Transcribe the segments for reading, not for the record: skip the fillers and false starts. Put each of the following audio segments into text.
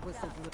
whistle blew.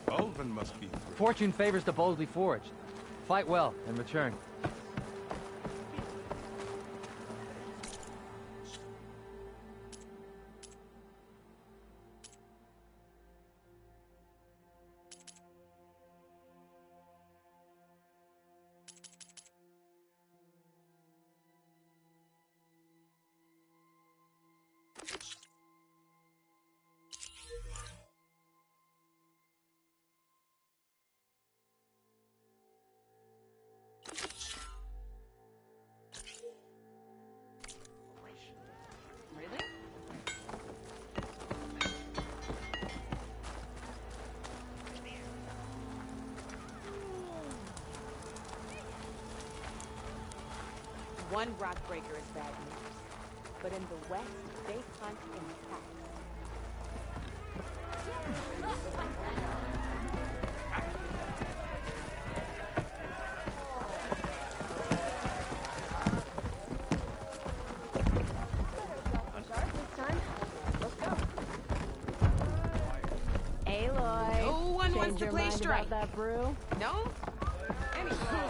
Ulven must be. Fortune favors the boldly forged. Fight well and return. One rock breaker is bad news, but in the West, they hunt in packs. Aloy, No one wants to play straight. about that brew? No? Anyhow.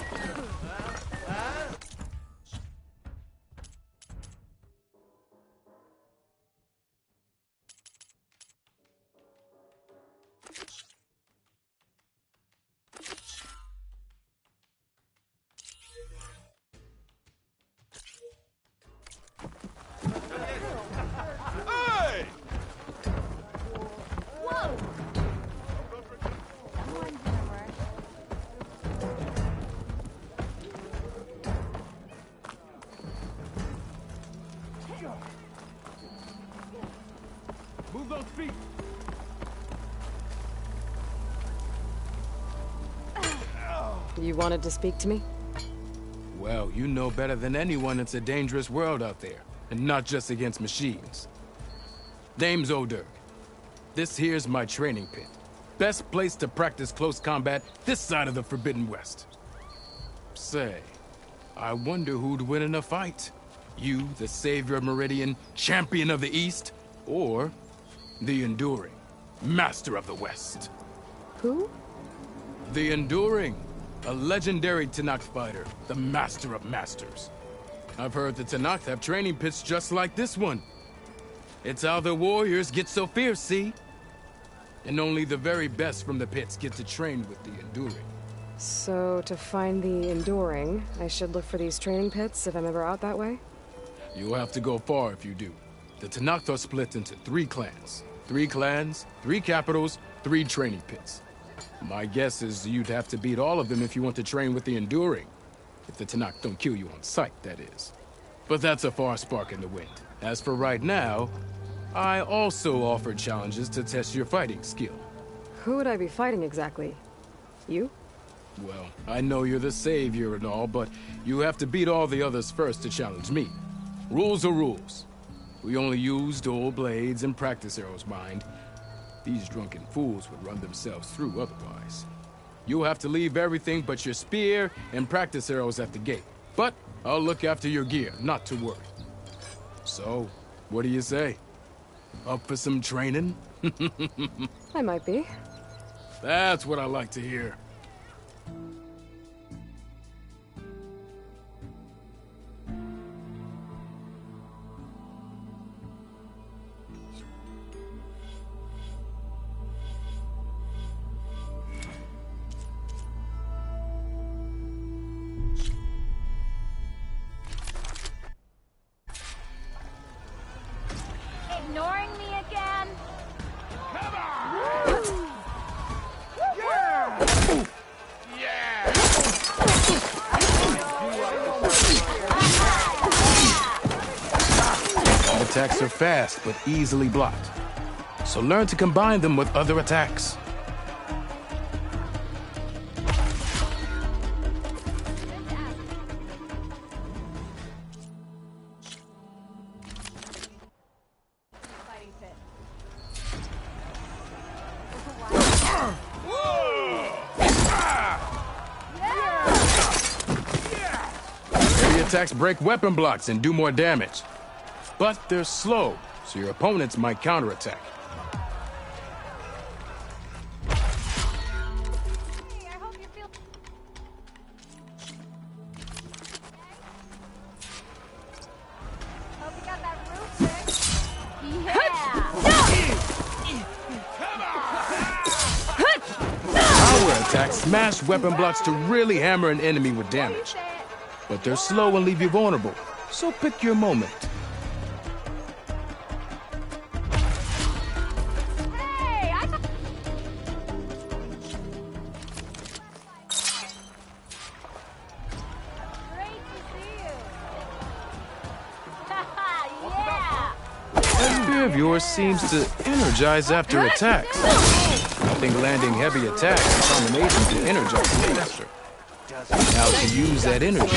Hey! Whoa! Someone hammer. Move those feet! You wanted to speak to me? Well, you know better than anyone it's a dangerous world out there, and not just against machines. Name's O'Dirk. This here's my training pit. Best place to practice close combat this side of the Forbidden West. Say, I wonder who'd win in a fight. You, the savior of Meridian, champion of the East, or the Enduring, master of the West. Who? The Enduring, a legendary Tenakth fighter, the master of masters. I've heard the Tenakth have training pits just like this one. It's how the warriors get so fierce, see? And only the very best from the pits get to train with the Enduring. So, to find the Enduring, I should look for these training pits if I'm ever out that way? You'll have to go far if you do. The Tenakth are split into 3 clans. 3 clans, 3 capitals, 3 training pits. My guess is you'd have to beat all of them if you want to train with the Enduring. If the Tenakth don't kill you on sight, that is. But that's a far spark in the wind. As for right now, I also offer challenges to test your fighting skill. Who would I be fighting exactly? You? Well, I know you're the savior and all, but you have to beat all the others first to challenge me. Rules are rules. We only use dual blades and practice arrows, mind. These drunken fools would run themselves through otherwise. You'll have to leave everything but your spear and practice arrows at the gate. But I'll look after your gear, not to worry. So, what do you say? Up for some training? I might be. That's what I like to hear. attacks are fast but easily blocked. So learn to combine them with other attacks. Fighting pit. Heavy attacks break weapon blocks and do more damage. But they're slow, so your opponents might counterattack. Hey, I hope you feel. Hope you got that roof fixed. Yeah. Power attacks smash weapon blocks to really hammer an enemy with damage. But they're slow and leave you vulnerable, so pick your moment. Hey, I thought. Great to see you. Yeah. That spear of yours seems to energize after attacks. I think landing heavy attacks is a combination to energize faster. Now to use that energy,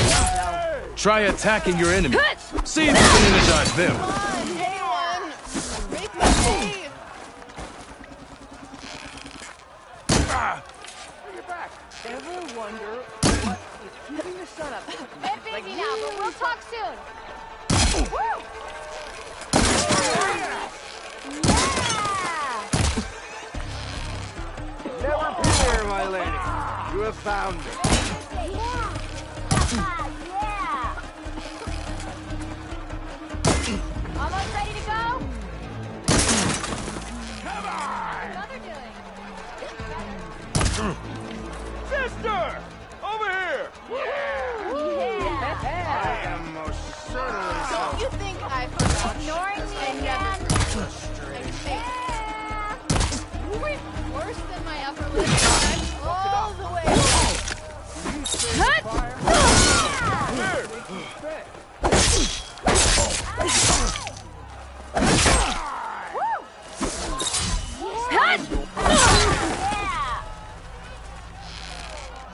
try attacking your enemy. See if you can energize them. Make me see. Ever wonder what is keeping the sun up? Get busy now, but we'll talk soon. Woo! Yeah! Never fear, my lady. You have found it. Yeah! Almost ready to go? Come on! Another doing. Sister! Over here! Yeah! I am most certainly Don't you think I forgot? Ignoring me I again? You went worse than my upper lip. All the way.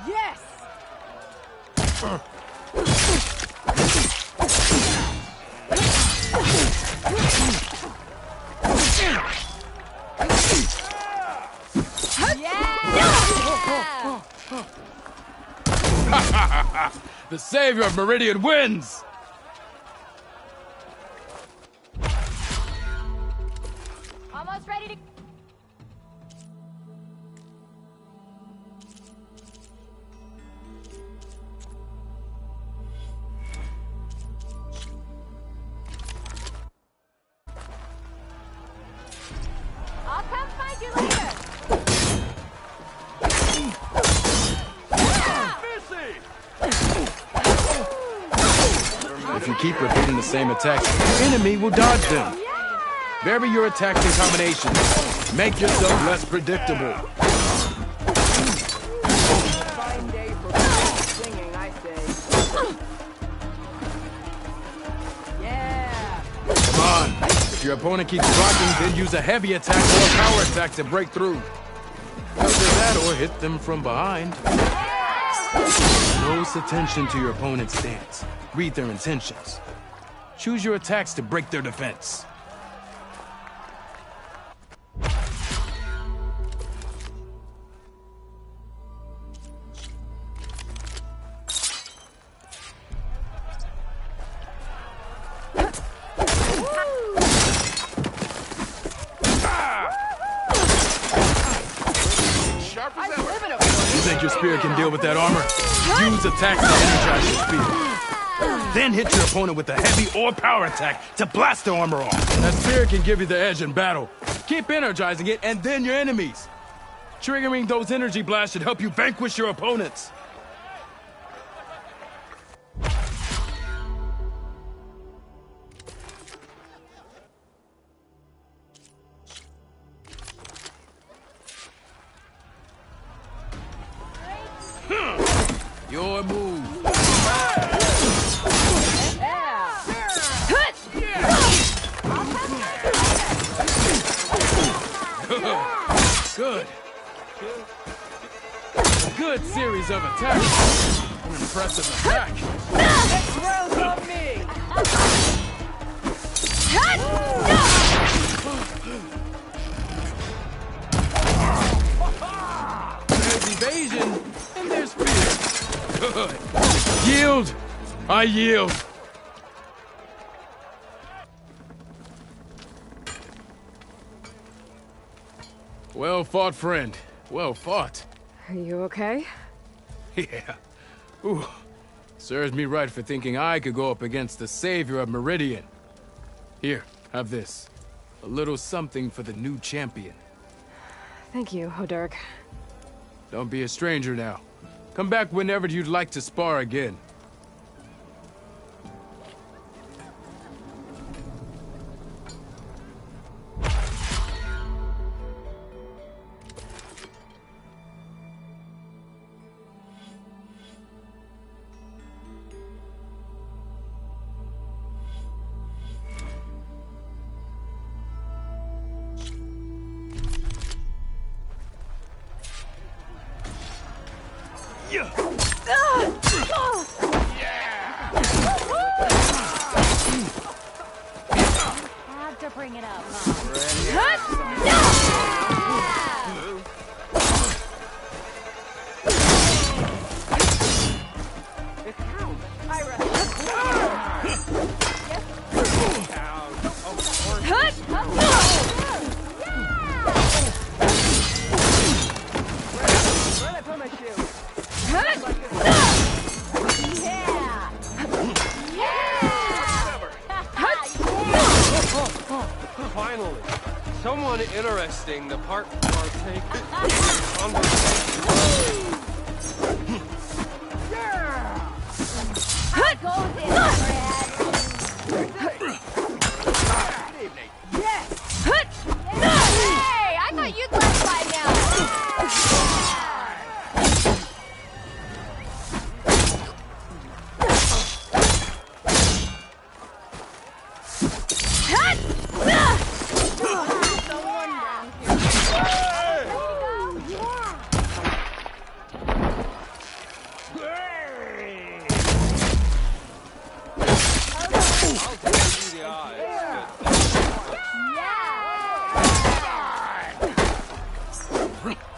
Yes! The savior of Meridian wins! Almost ready to... I'll come find you later! If you keep repeating the same attacks, your enemy will dodge them. Vary your attacks and combinations. Make yourself less predictable. fine day for singing, I say. Yeah. Come on. If your opponent keeps blocking, then use a heavy attack or a power attack to break through. Either that or hit them from behind. Close attention to your opponent's stance. Read their intentions. Choose your attacks to break their defense. You think your spear can deal with that armor? Use attacks to energize your spear. Then hit your opponent with a heavy or power attack to blast the armor off. That spear can give you the edge in battle. Keep energizing it, and then your enemies. Triggering those energy blasts should help you vanquish your opponents. Your move. I'll Good. A good series of attacks. An impressive attack. Next round's on me! There's evasion, and there's fear. Good. Yield. I yield. Well fought, friend. Well fought. Are you okay? Yeah. Ooh. Serves me right for thinking I could go up against the savior of Meridian. Here, have this. A little something for the new champion. Thank you, O'Dirk. Don't be a stranger now. Come back whenever you'd like to spar again. Had to bring it up, huh? Where'd I put my shoe? Finally, someone interesting to partake in the conversation. How goes it, Hey, I thought you'd left by now.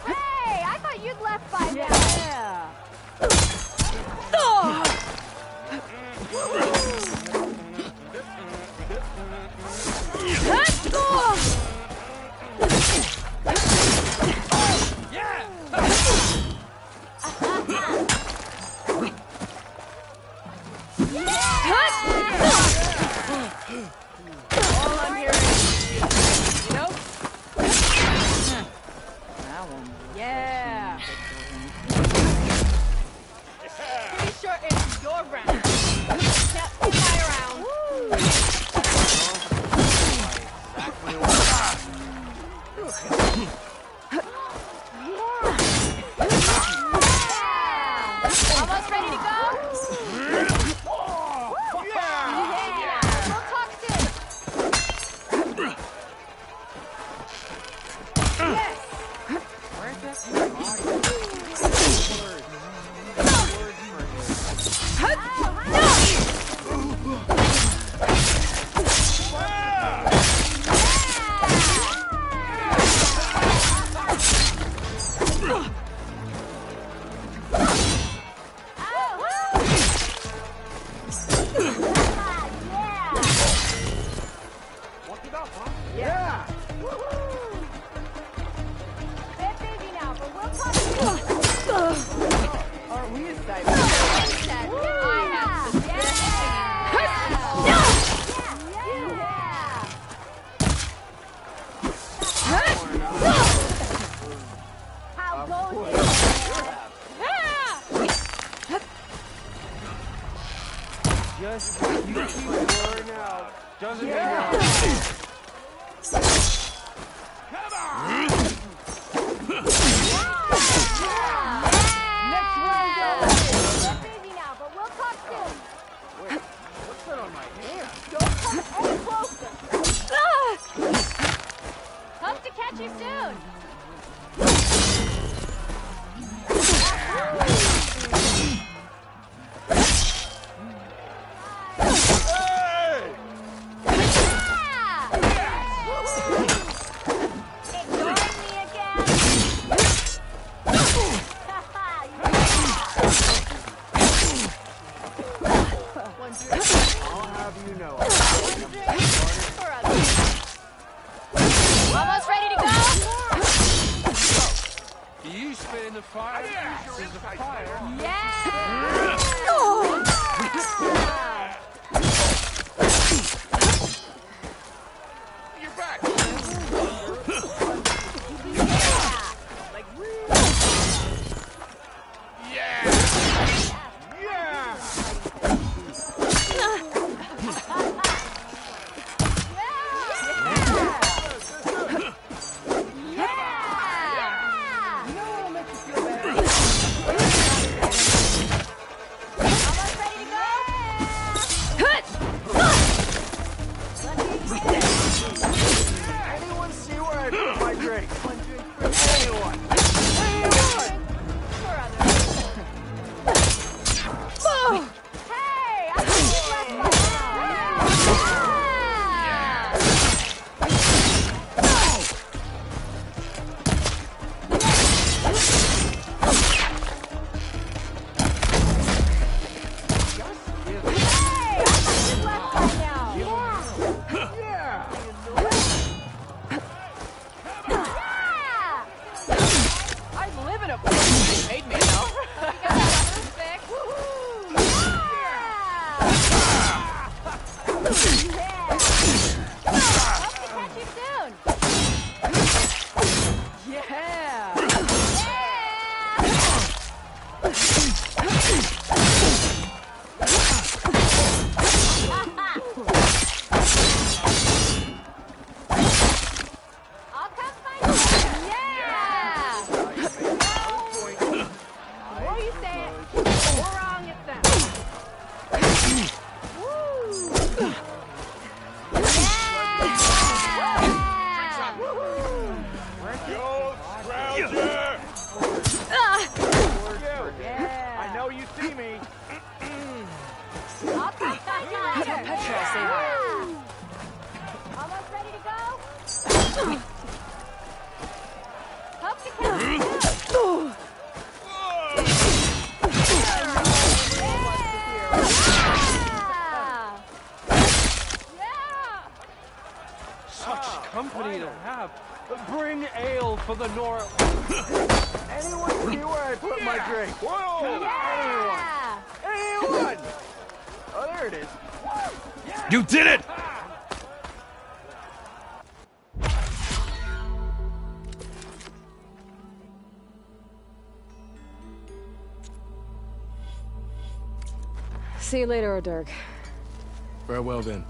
Hey, I thought you'd left by now. All I'm hearing is, you know? That one. Yeah. Pretty sure it's your round. Yep, it's my round. Almost ready to go? Yeah. We'll talk soon. Yeah. Bit busy now, but we'll talk soon. Aren't we excited? I have How goes it? Just you keep wearing out. Doesn't mean Next round, Bit busy now, but we'll talk soon. what's that on my hand? Don't come any closer. Hope to catch catch you soon. Almost ready to go? You spit in the fire, there's a fire. Yeah! You're back. Yeah. Yeah. Anyone see where I put my drink? Anyone? Hey, I think you left my Company to have. Bring ale for the Nor. Anyone see where I put my drink? Whoa! Anyone? Oh, there it is. You did it! See you later, Dirk. Farewell then.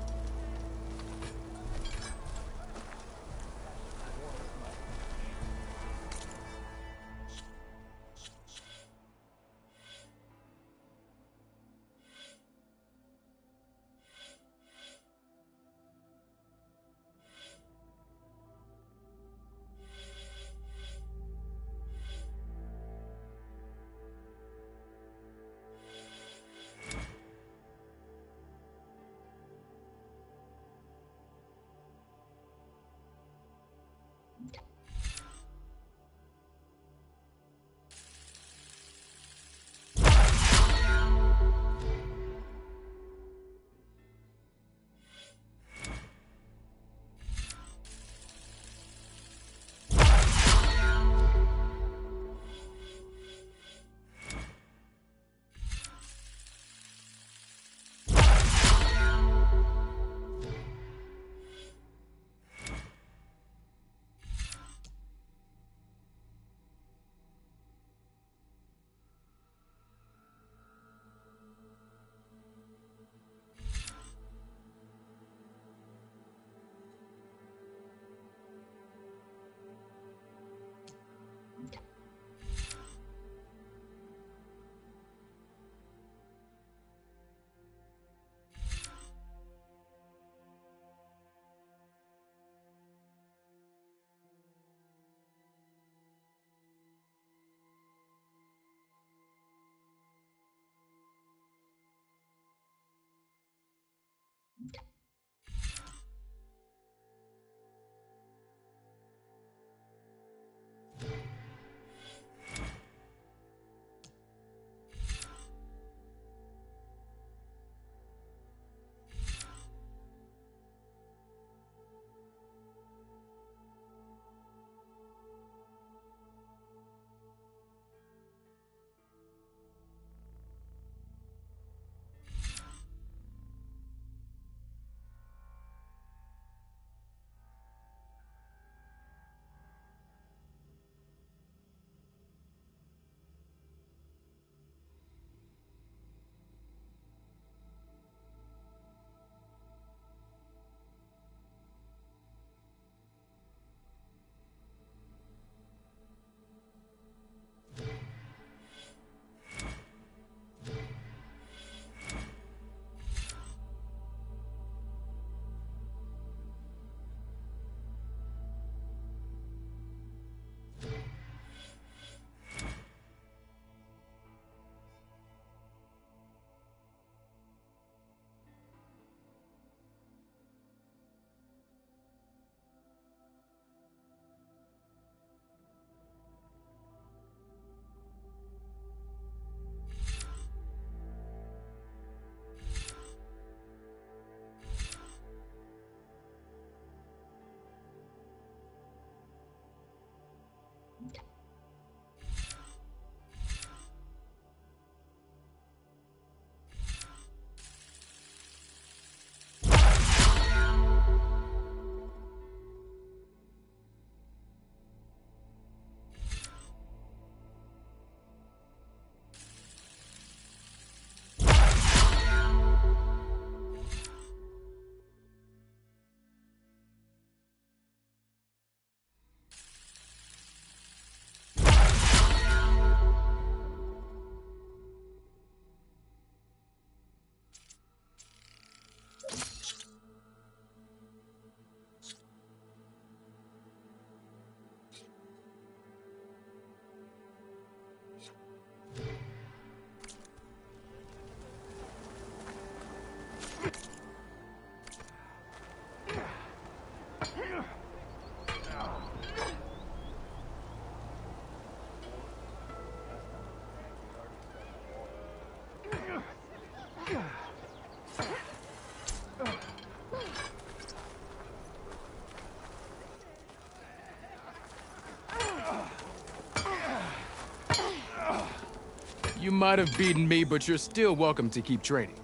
You might have beaten me, but you're still welcome to keep training.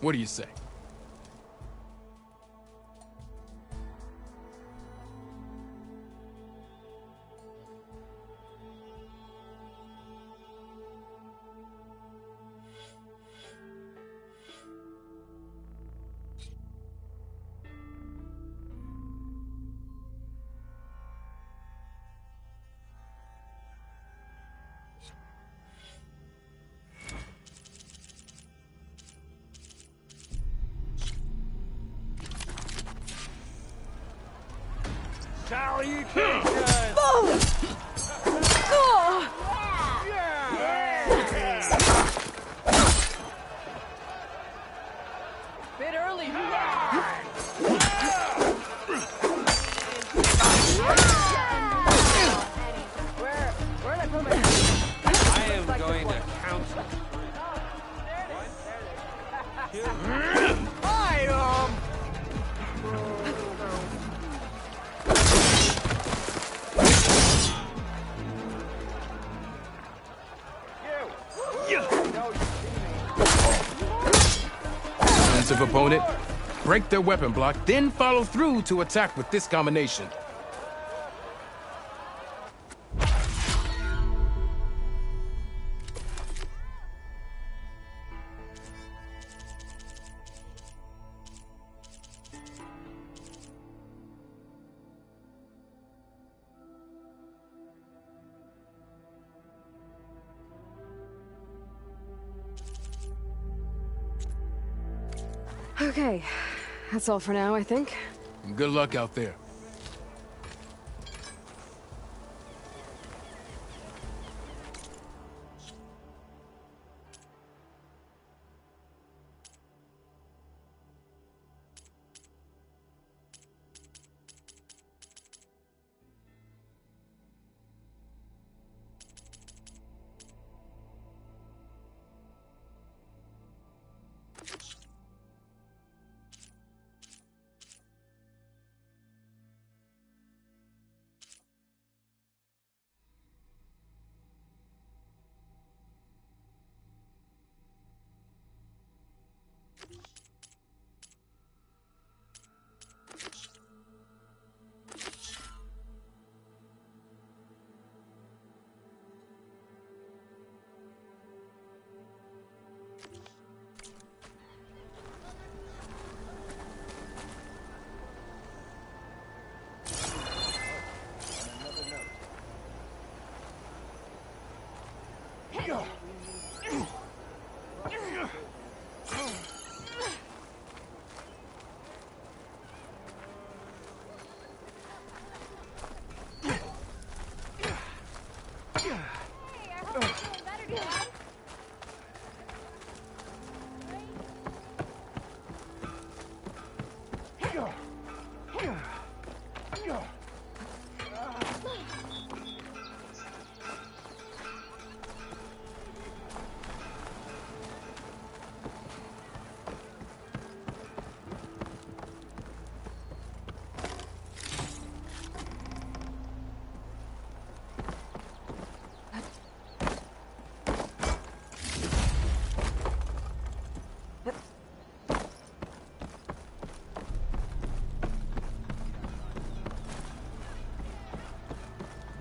What do you say? Bit early. Where did I put my... I am going to counsel. Defensive opponent, break their weapon block, then follow through to attack with this combination. Okay, that's all for now, I think. Good luck out there.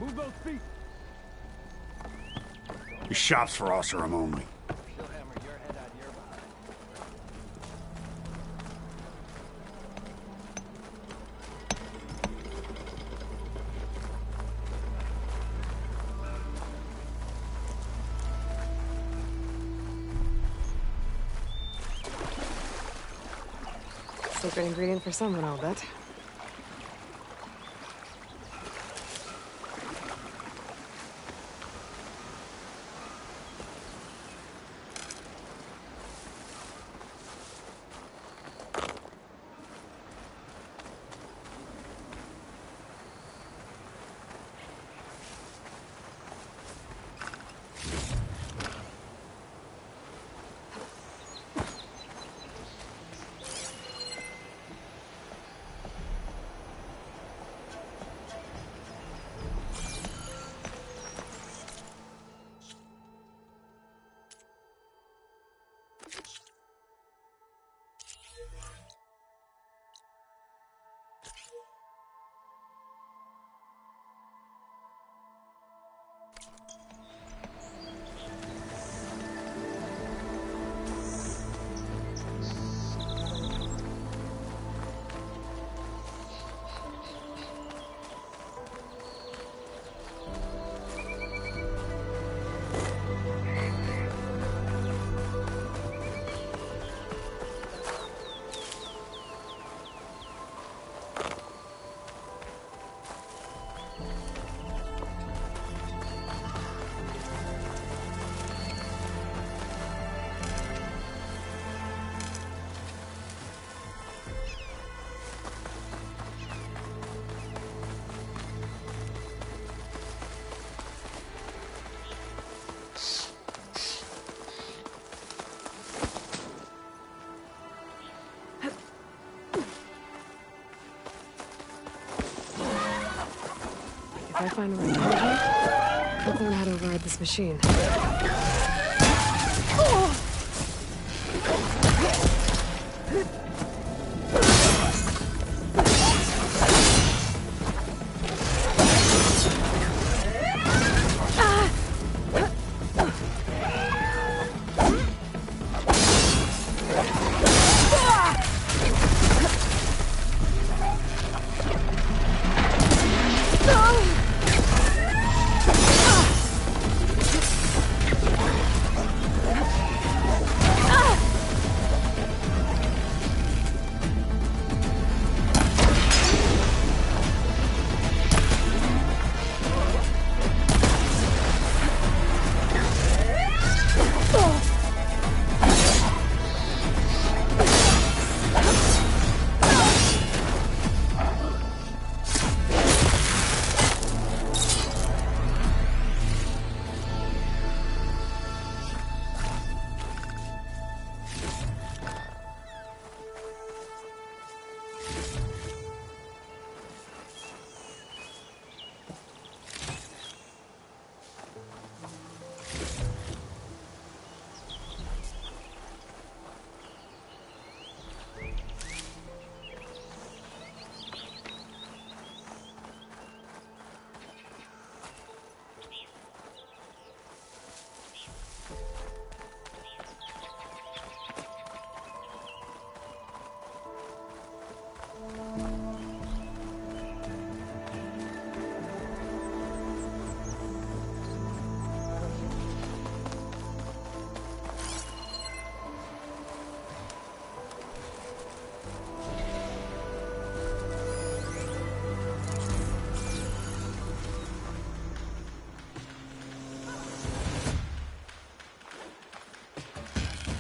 Move those feet. The shop's for Osram only. She'll hammer your head out your behind. Secret ingredient for someone, I'll bet. If I find the right tool here, I'll learn how to override this machine.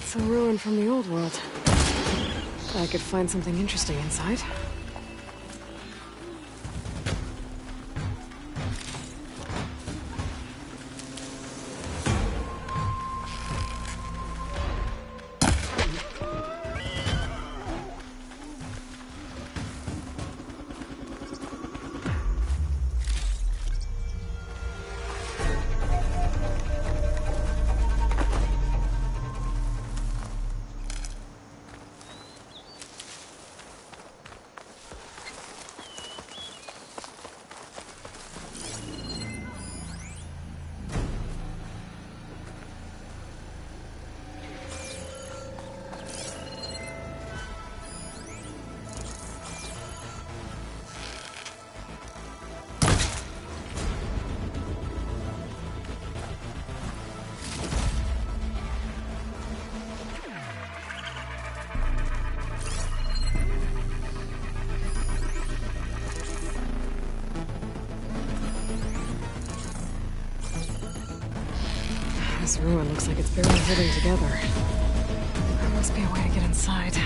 It's a ruin from the old world. I could find something interesting inside. This ruin looks like it's barely holding together. There must be a way to get inside.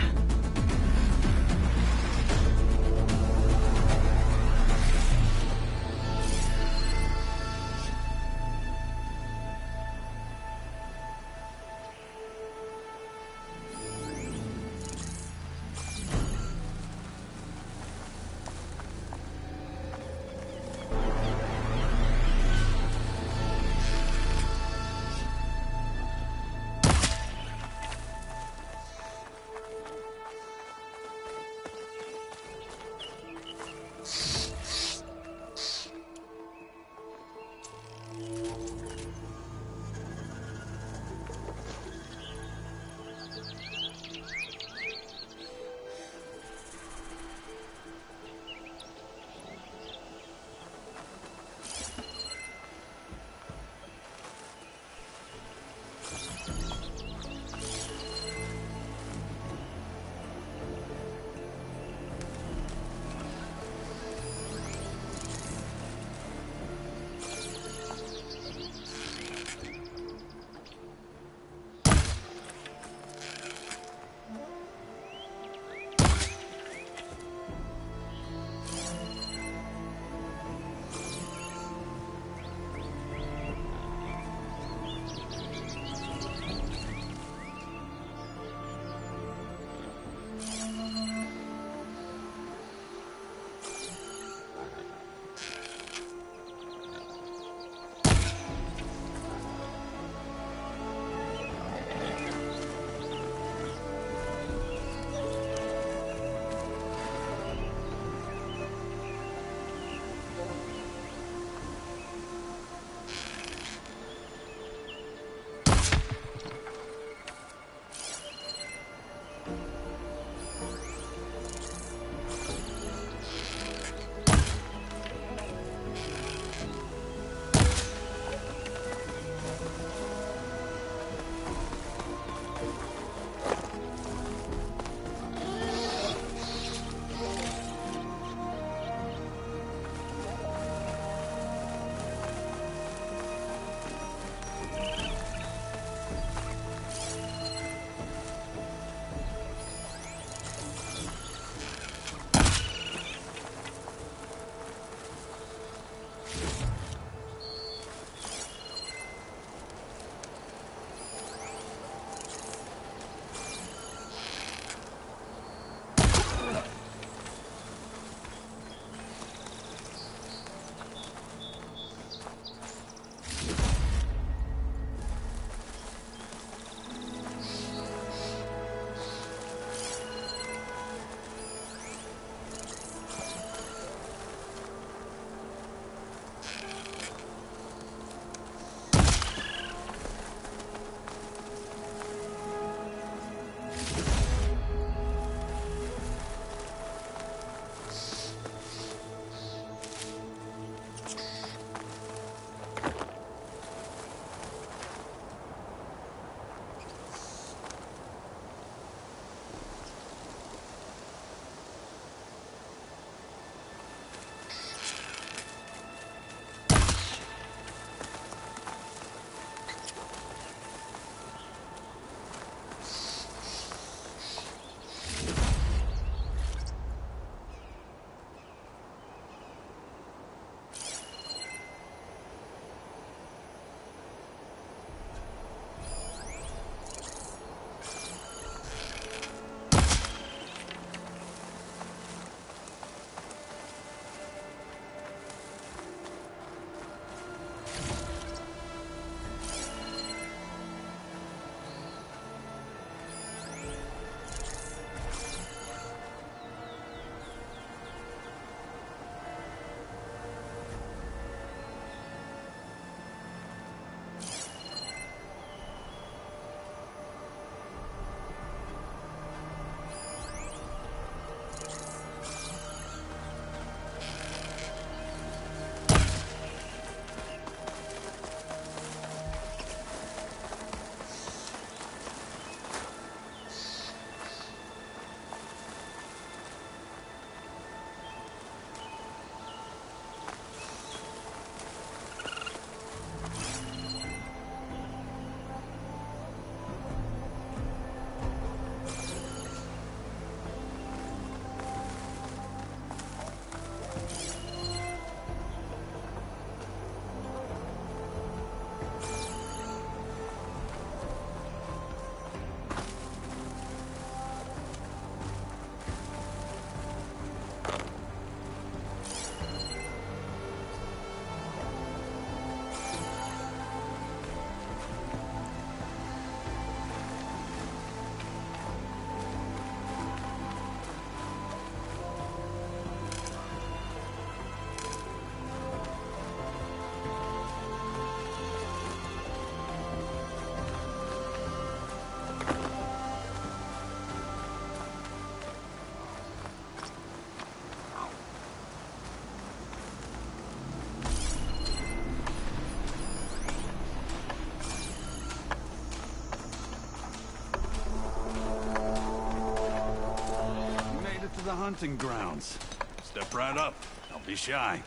hunting grounds. Step right up. Don't be shy.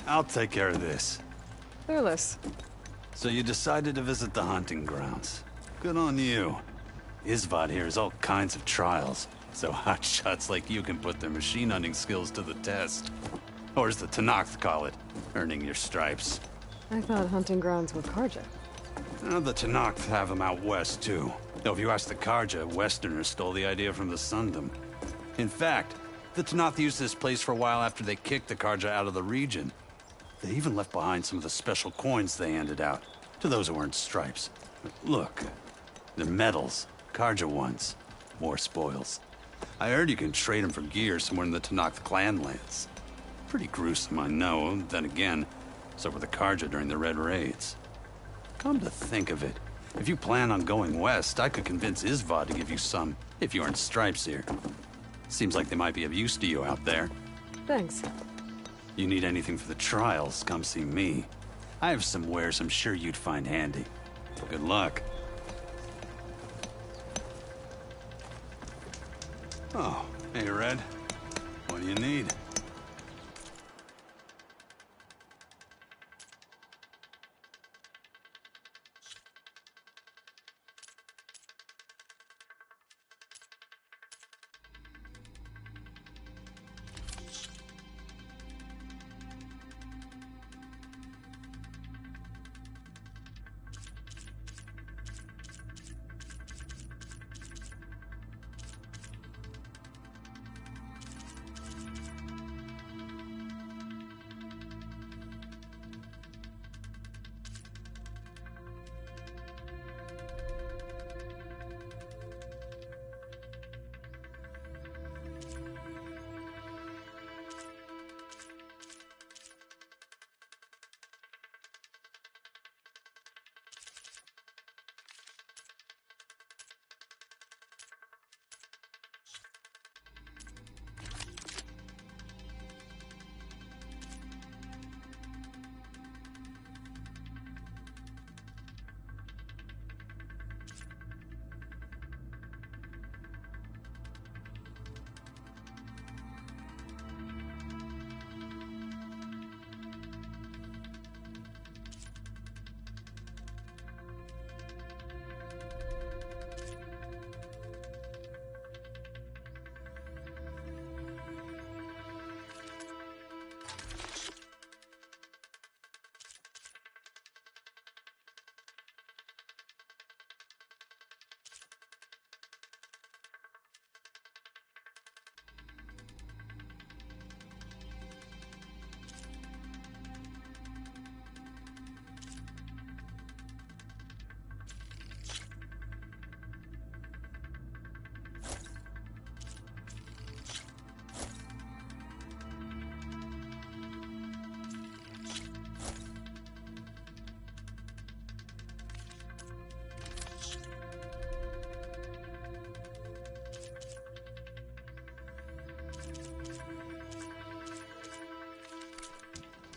I'll take care of this. Fearless. So you decided to visit the hunting grounds. Good on you. Isvad here has all kinds of trials, so hotshots like you can put their machine hunting skills to the test. Or as the Tenakth call it, earning your stripes. I thought hunting grounds were Karja. The Tenakth have them out west, too. Though if you ask the Karja, Westerners stole the idea from the Sundom. In fact, the Tenakth used this place for a while after they kicked the Karja out of the region. They even left behind some of the special coins they handed out, to those who earned stripes. Look, they're medals, Karja ones. More spoils. I heard you can trade them for gear somewhere in the Tenakth clan lands. Pretty gruesome, I know. Then again, so were the Karja during the Red Raids. Come to think of it, if you plan on going west, I could convince Isvad to give you some, if you earn stripes here. Seems like they might be of use to you out there. Thanks. You need anything for the trials, come see me. I have some wares I'm sure you'd find handy. Good luck. Oh, hey, Red. What do you need?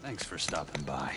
Thanks for stopping by.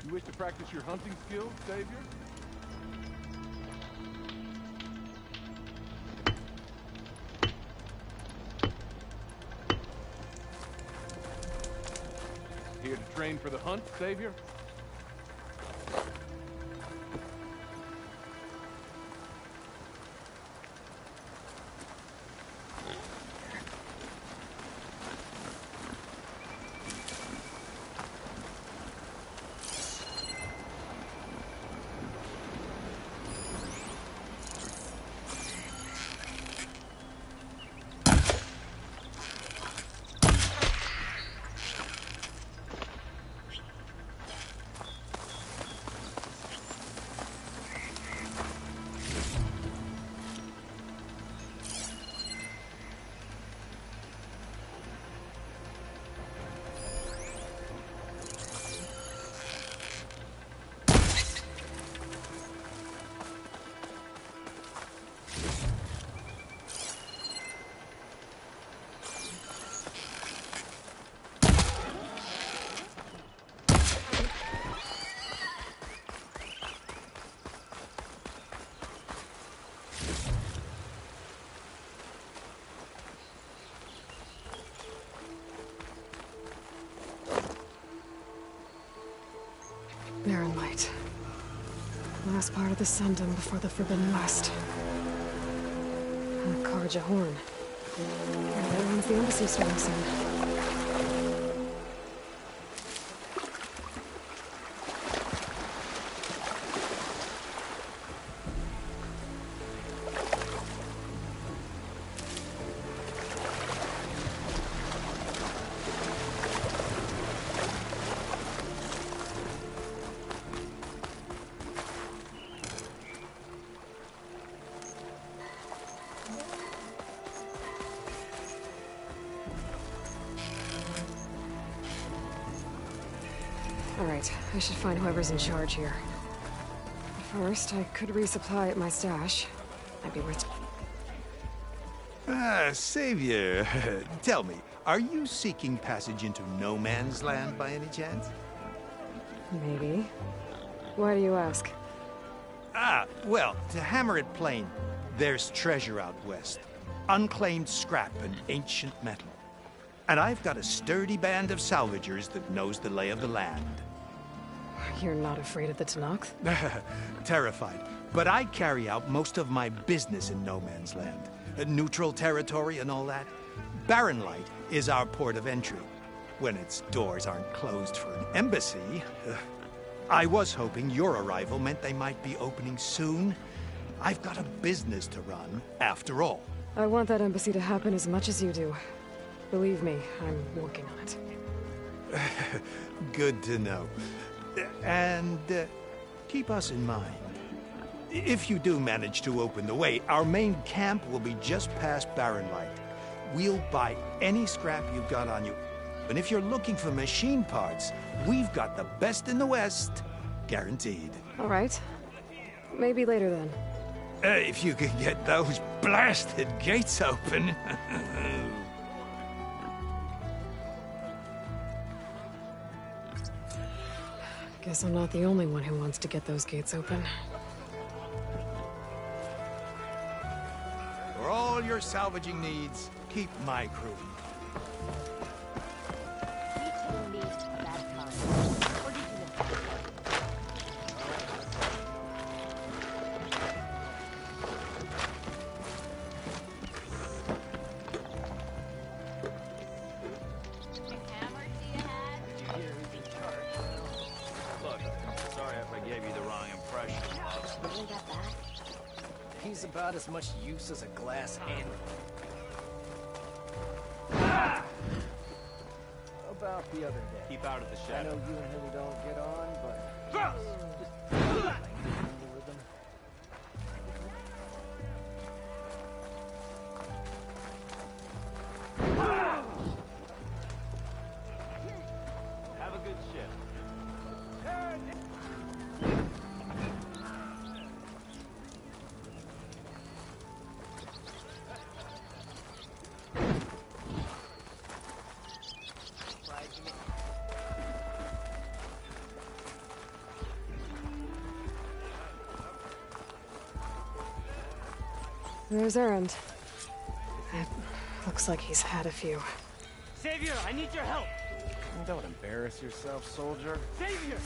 You wish to practice your hunting skills, Savior? train for the hunt, Savior? Barren light. Last part of the Sundom before the Forbidden West. A Karja horn. That means the embassy starting soon. Alright, I should find whoever's in charge here. First, I could resupply at my stash. Might be worth... Savior, tell me, are you seeking passage into no man's land by any chance? Maybe. Why do you ask? Well, to hammer it plain, there's treasure out west. Unclaimed scrap and ancient metal. And I've got a sturdy band of salvagers that knows the lay of the land. You're not afraid of the Tenakth? Terrified. But I carry out most of my business in no man's land. Neutral territory and all that. Barren Light is our port of entry. When its doors aren't closed for an embassy. I was hoping your arrival meant they might be opening soon. I've got a business to run, after all. I want that embassy to happen as much as you do. Believe me, I'm working on it. Good to know. And keep us in mind. If you do manage to open the way, our main camp will be just past Barren Light. We'll buy any scrap you've got on you. And if you're looking for machine parts, we've got the best in the West. Guaranteed. All right. Maybe later then. If you could get those blasted gates open. Guess I'm not the only one who wants to get those gates open. For all your salvaging needs, keep my crew. He's about as much use as a glass handle. About the other day. Keep out of the I shadow. know you and Hilly don't get on, but... just... Have a good shift. There's Errand. It looks like he's had a few. Savior, I need your help. Don't embarrass yourself, soldier. Savior!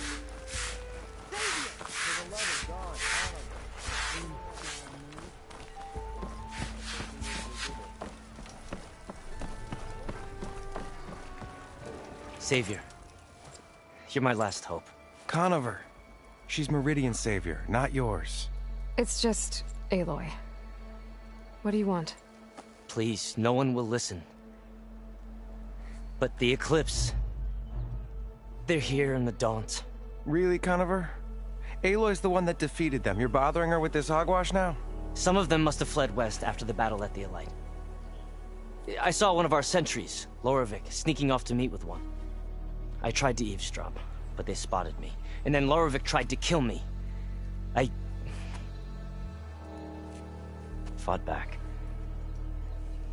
Savior! For the love of God, Savior, you're my last hope. Conover. She's Meridian's savior, not yours. It's just Aloy. What do you want? Please, no one will listen. But the Eclipse... they're here in the Daunt. Really, Conover? Aloy's the one that defeated them. You're bothering her with this hogwash now? Some of them must have fled west after the battle at the Elite. I saw one of our sentries, Lorovic, sneaking off to meet with one. I tried to eavesdrop, but they spotted me. And then Lorovic tried to kill me. I... fought back.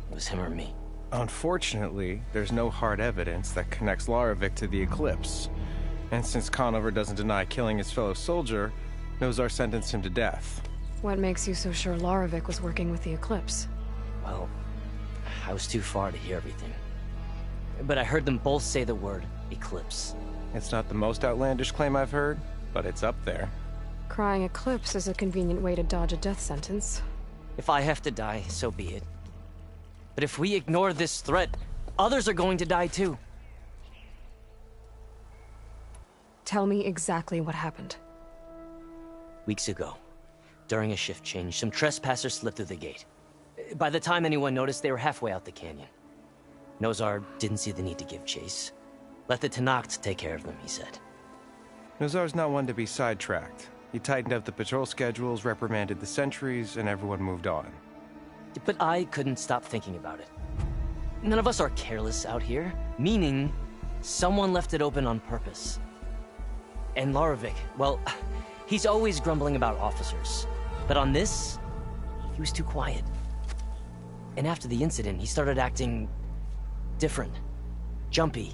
It was him or me. Unfortunately, there's no hard evidence that connects Lorovic to the Eclipse. And since Conover doesn't deny killing his fellow soldier, Nozar sentenced him to death. What makes you so sure Lorovic was working with the Eclipse? Well, I was too far to hear everything. But I heard them both say the word Eclipse. It's not the most outlandish claim I've heard, but it's up there. Crying Eclipse is a convenient way to dodge a death sentence. If I have to die, so be it. But if we ignore this threat, others are going to die too. Tell me exactly what happened. Weeks ago, during a shift change, some trespassers slipped through the gate. By the time anyone noticed, they were halfway out the canyon. Nozar didn't see the need to give chase. Let the Tenakth take care of them, he said. Nozar's not one to be sidetracked. He tightened up the patrol schedules, reprimanded the sentries, and everyone moved on. But I couldn't stop thinking about it. None of us are careless out here, meaning someone left it open on purpose. And Lorovic, well, he's always grumbling about officers. But on this, he was too quiet. And after the incident, he started acting different, jumpy.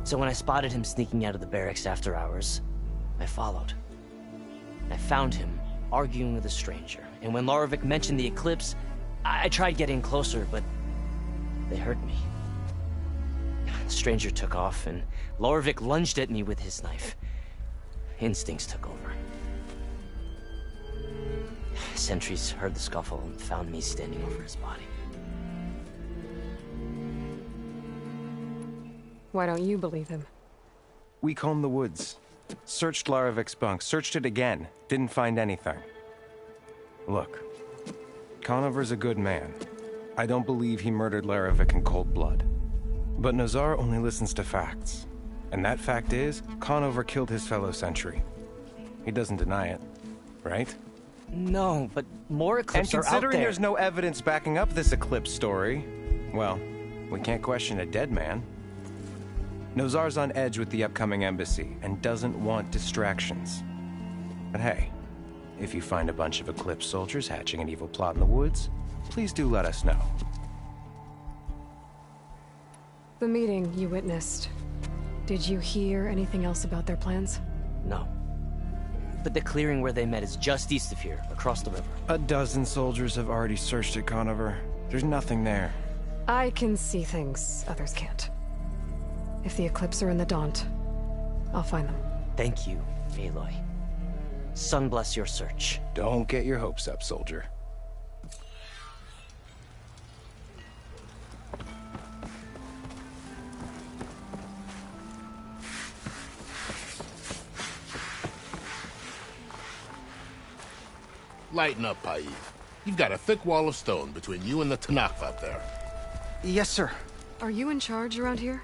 So when I spotted him sneaking out of the barracks after hours, I followed. I found him arguing with a stranger. And when Lorovic mentioned the Eclipse, I tried getting closer, but they heard me. The stranger took off, and Lorovic lunged at me with his knife. Instincts took over. Sentries heard the scuffle and found me standing over his body. Why don't you believe him? We combed the woods. Searched Larovic's bunk, searched it again. Didn't find anything. Look, Conover's a good man. I don't believe he murdered Larovic in cold blood. But Nozar only listens to facts. And that fact is, Conover killed his fellow sentry. He doesn't deny it, right? No, but more Eclipse are out there. And considering there's no evidence backing up this Eclipse story, well, we can't question a dead man. Nozar's on edge with the upcoming embassy and doesn't want distractions. But hey, if you find a bunch of Eclipse soldiers hatching an evil plot in the woods, please do let us know. The meeting you witnessed. Did you hear anything else about their plans? No. But the clearing where they met is just east of here, across the river. A dozen soldiers have already searched it, Conover. There's nothing there. I can see things others can't. If the Eclipse are in the Daunt, I'll find them. Thank you, Aloy. Sun bless your search. Don't get your hopes up, soldier. Lighten up, Paid. You've got a thick wall of stone between you and the Tenakth up there. Yes, sir. Are you in charge around here?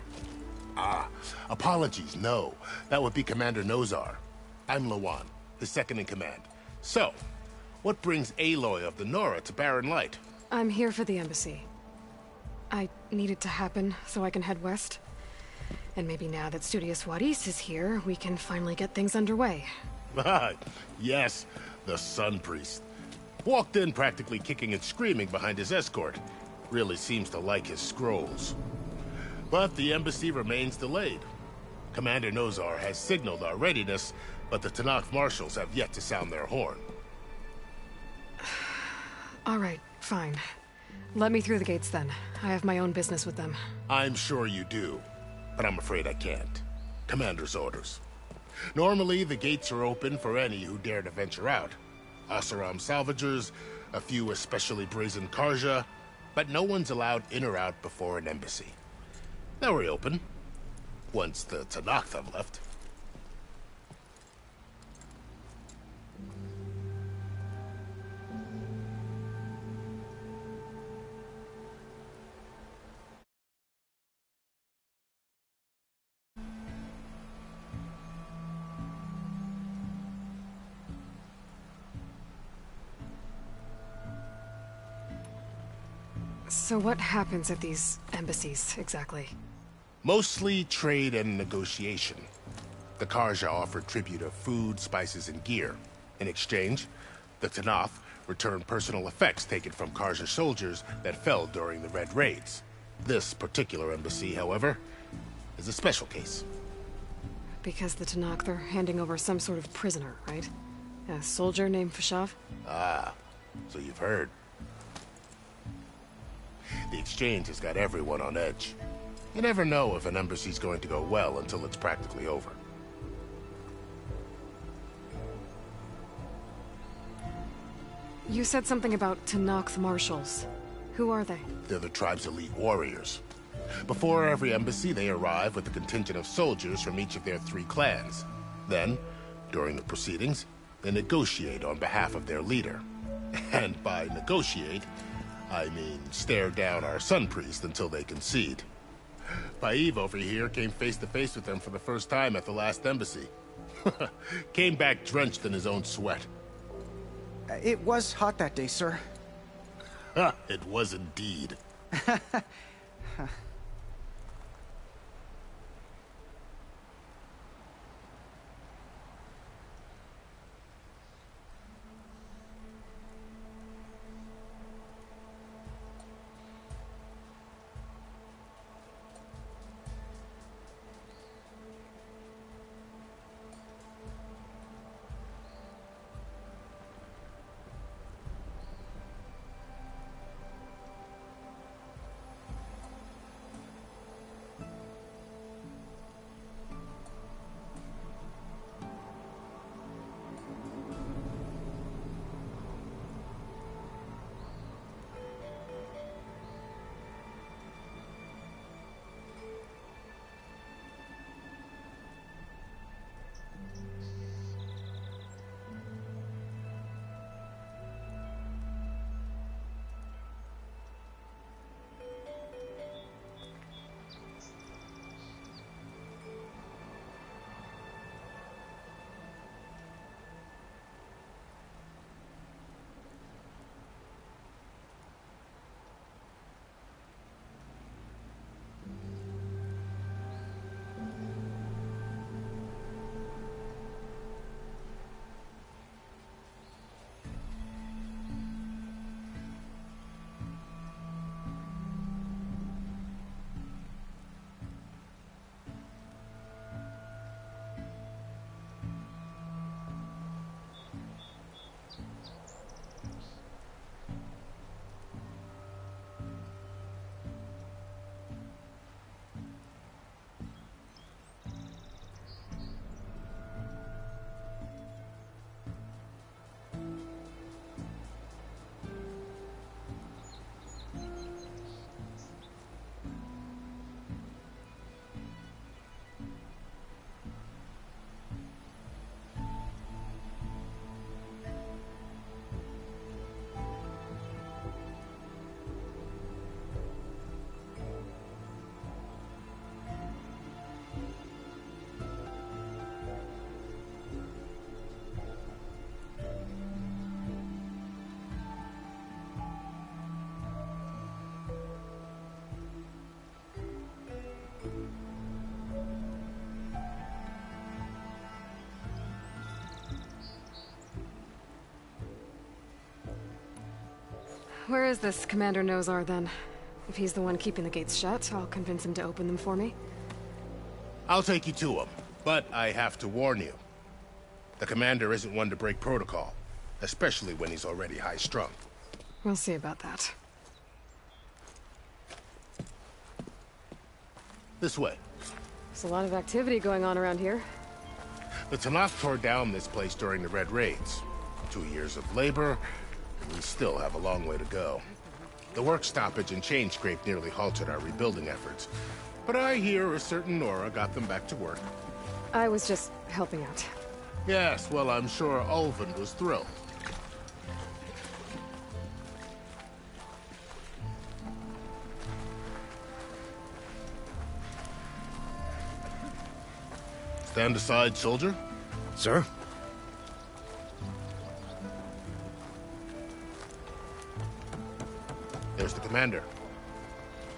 Ah, apologies, no. That would be Commander Nozar. I'm Lawan, the second in command. So, what brings Aloy of the Nora to Barren Light? I'm here for the embassy. I need it to happen so I can head west. And maybe now that Studious Wadis is here, we can finally get things underway. Yes, the Sun Priest. Walked in practically kicking and screaming behind his escort. Really seems to like his scrolls. But the embassy remains delayed. Commander Nozar has signaled our readiness, but the Tenakth marshals have yet to sound their horn. All right, fine. Let me through the gates then. I have my own business with them. I'm sure you do. but I'm afraid I can't. Commander's orders. Normally, the gates are open for any who dare to venture out. Asaram salvagers, a few especially brazen Karja, but no one's allowed in or out before an embassy. They'll reopen, once the Tanakh have left. So what happens at these embassies, exactly? Mostly trade and negotiation. The Karja offer tribute of food, spices, and gear. In exchange, the Tanakh return personal effects taken from Karja soldiers that fell during the Red Raids. This particular embassy, however, is a special case. Because the Tanakh, they're handing over some sort of prisoner, right? A soldier named Fashav? Ah, so you've heard. The exchange has got everyone on edge. You never know if an embassy's going to go well until it's practically over. You said something about Tanakh marshals. Who are they? They're the tribe's elite warriors. Before every embassy, they arrive with a contingent of soldiers from each of their 3 clans. Then, during the proceedings, they negotiate on behalf of their leader. And by negotiate, I mean stare down our sun priest until they concede. Paiv over here came face to face with them for the first time at the last embassy. Came back drenched in his own sweat. It was hot that day, sir. It was indeed. Where is this Commander Nozar, then? If he's the one keeping the gates shut, I'll convince him to open them for me. I'll take you to him, but I have to warn you. The commander isn't one to break protocol, especially when he's already high-strung. We'll see about that. This way. There's a lot of activity going on around here. The Tanakh tore down this place during the Red Raids. 2 years of labor, and we still have a long way to go. The work stoppage and chain scrape nearly halted our rebuilding efforts. But I hear a certain Nora got them back to work. I was just helping out. Yes, well, I'm sure Ulven was thrilled. Stand aside, soldier. Sir? There's the commander.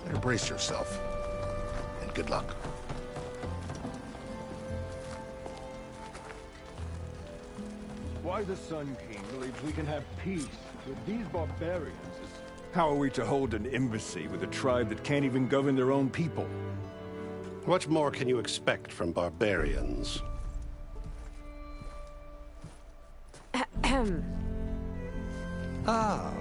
Better brace yourself. And good luck. Why the Sun King believes we can have peace with these barbarians is... How are we to hold an embassy with a tribe that can't even govern their own people? What more can you expect from barbarians? Ah.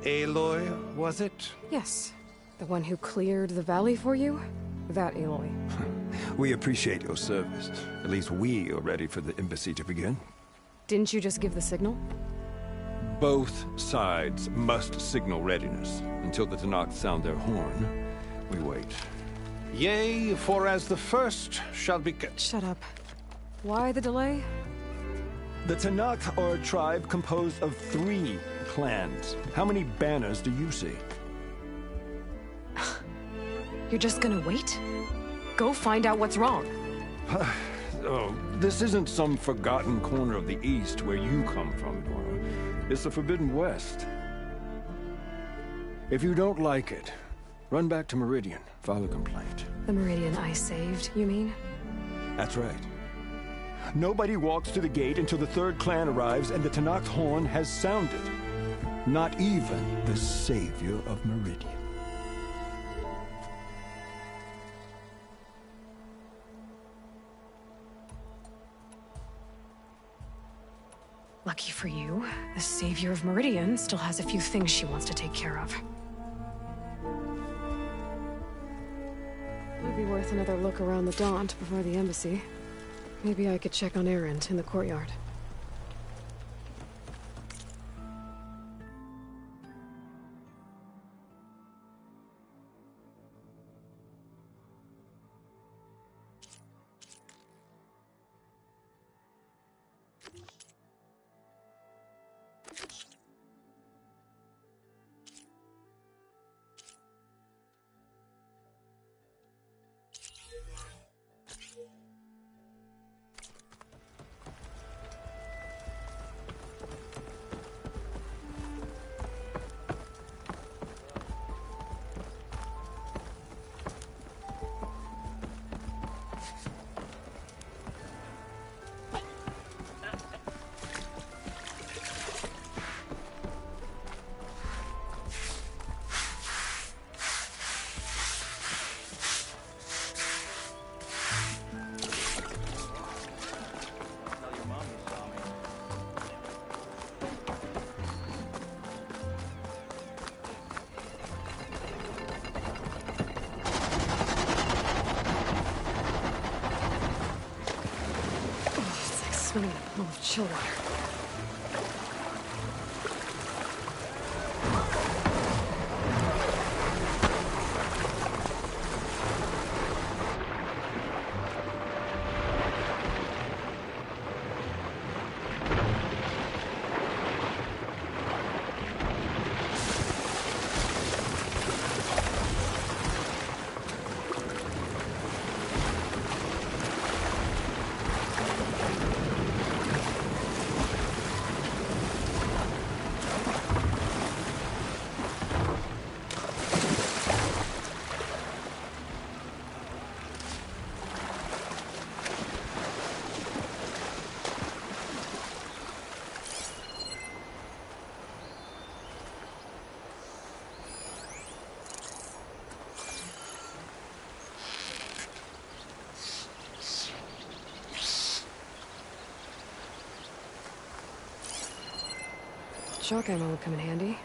Aloy, was it? Yes. The one who cleared the valley for you? That Aloy. We appreciate your service. At least we are ready for the embassy to begin. Didn't you just give the signal? Both sides must signal readiness. Until the Tanakh sound their horn, we wait. Yea, for as the first shall be... Shut up. Why the delay? The Tanakh are a tribe composed of 3 clans. How many banners do you see? You're just gonna wait? Go find out what's wrong. Oh, this isn't some forgotten corner of the East where you come from, Nora. It's the Forbidden West. If you don't like it, run back to Meridian, file a complaint. The Meridian I saved, you mean? That's right. Nobody walks to the gate until the 3rd clan arrives and the Tanakh's horn has sounded. Not even the savior of Meridian. Lucky for you, the savior of Meridian still has a few things she wants to take care of. Might be worth another look around the Daunt before the embassy. Maybe I could check on Erend in the courtyard. Swimming in a pool of chill water. Shock ammo would come in handy.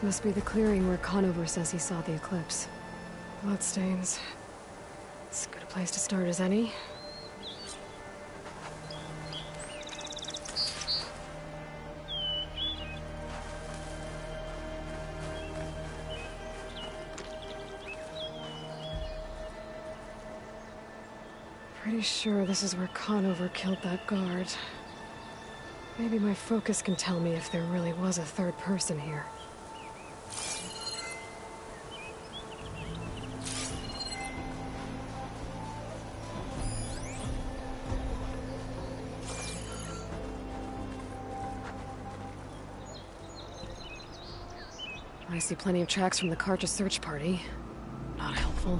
must be the clearing where Conover says he saw the eclipse. Bloodstains. It's as good a place to start as any. Pretty sure this is where Conover killed that guard. Maybe my focus can tell me if there really was a third person here. I see plenty of tracks from the Karja search party. Not helpful.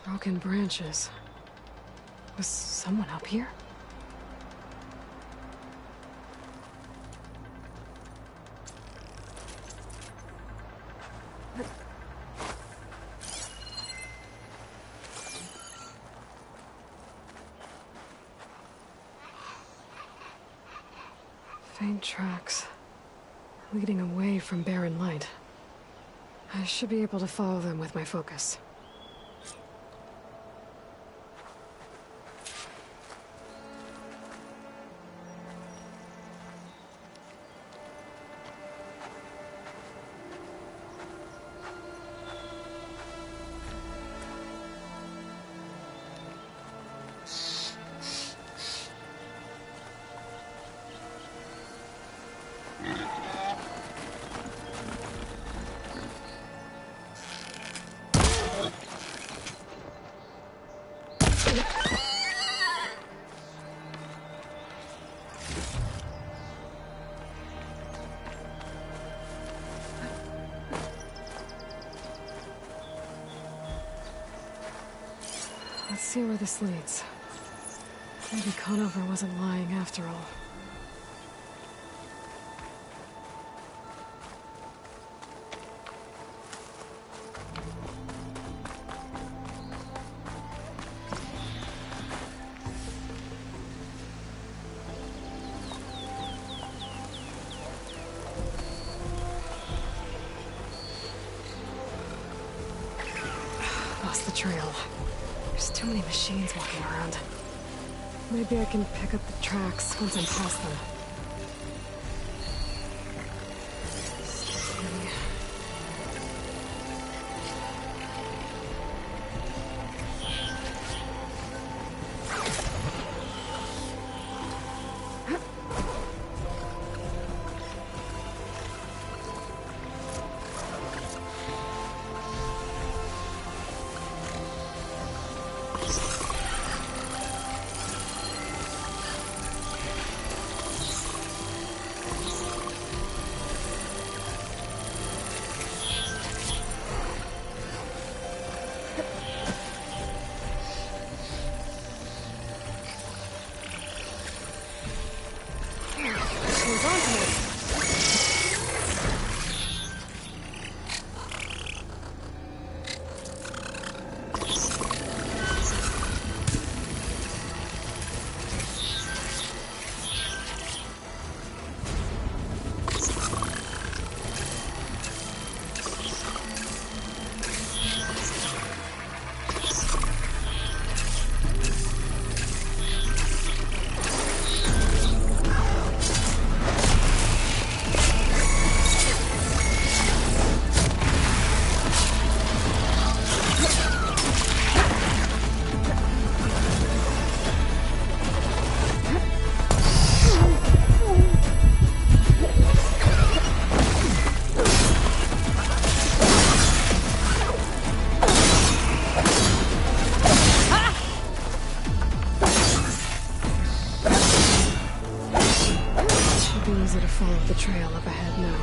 Broken branches. Was someone up here? Faint tracks, leading away from barren light. I should be able to follow them with my focus. Let's see where this leads. Maybe Conover wasn't lying after all. Lost the trail. There's too many machines walking around. Maybe I can pick up the tracks once I'm past them. The trail up ahead now.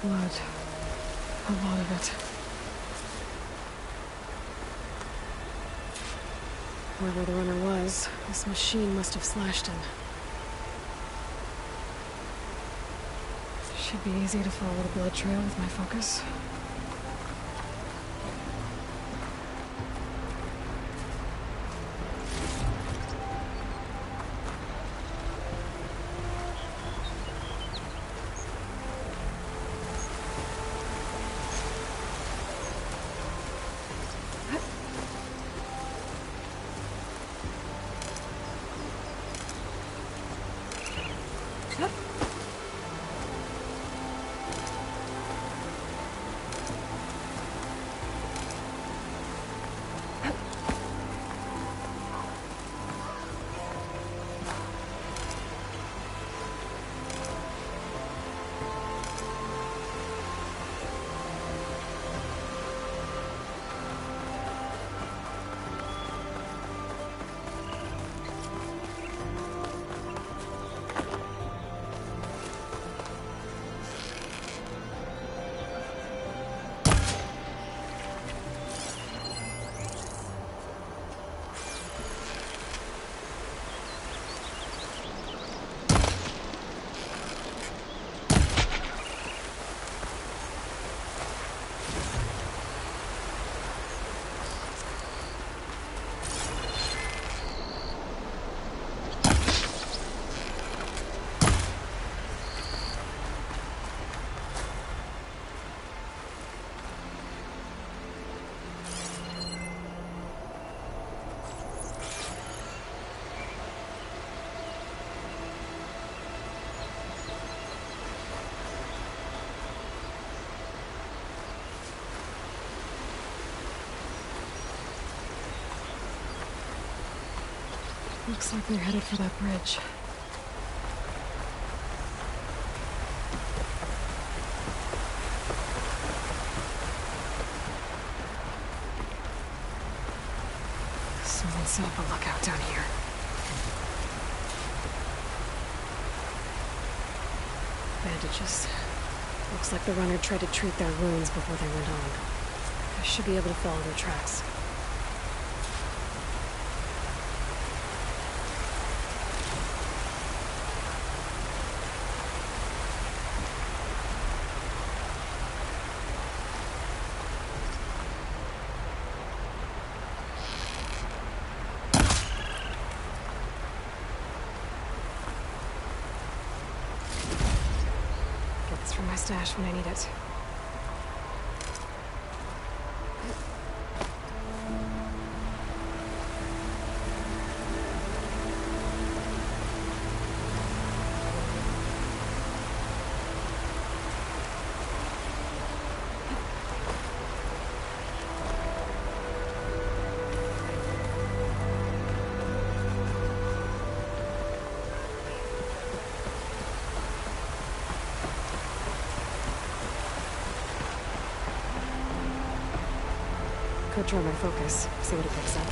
Blood. A lot of it. Whoever the runner was, this machine must have slashed him. Should be easy to follow the blood trail with my focus. Looks like they're headed for that bridge. Someone set up a lookout down here. Bandages. Looks like the runner tried to treat their wounds before they went on. I should be able to follow their tracks. From my stash when I need it. Could try my focus, see what it picks up.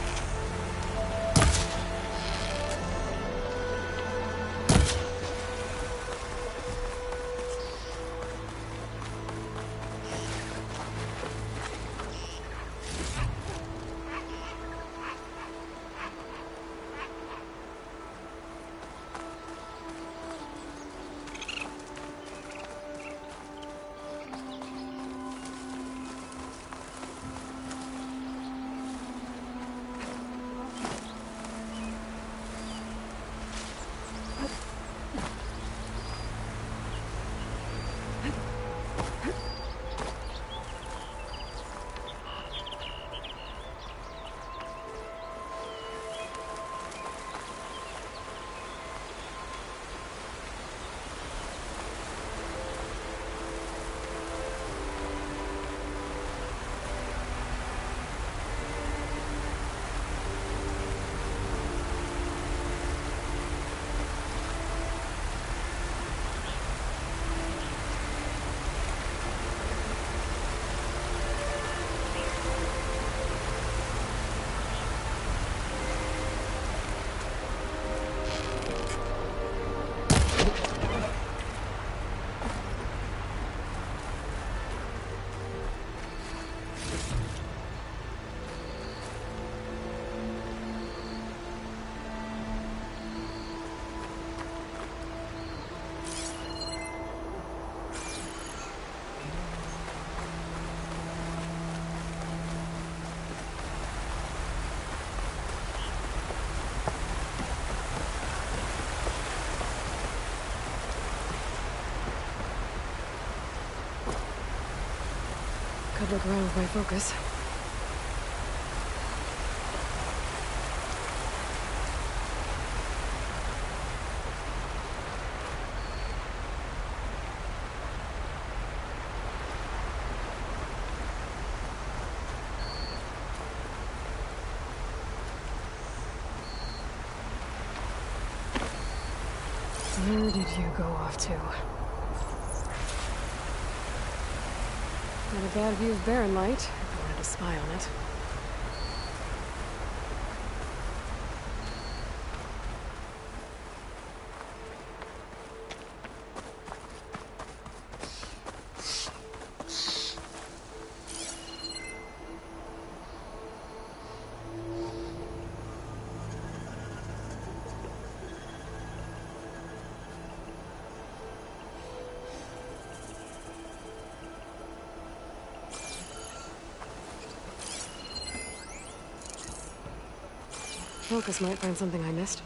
could look around with my focus. Where did you go off to? Not a bad view of barren light, if I wanted to spy on it. Focus might find something I missed.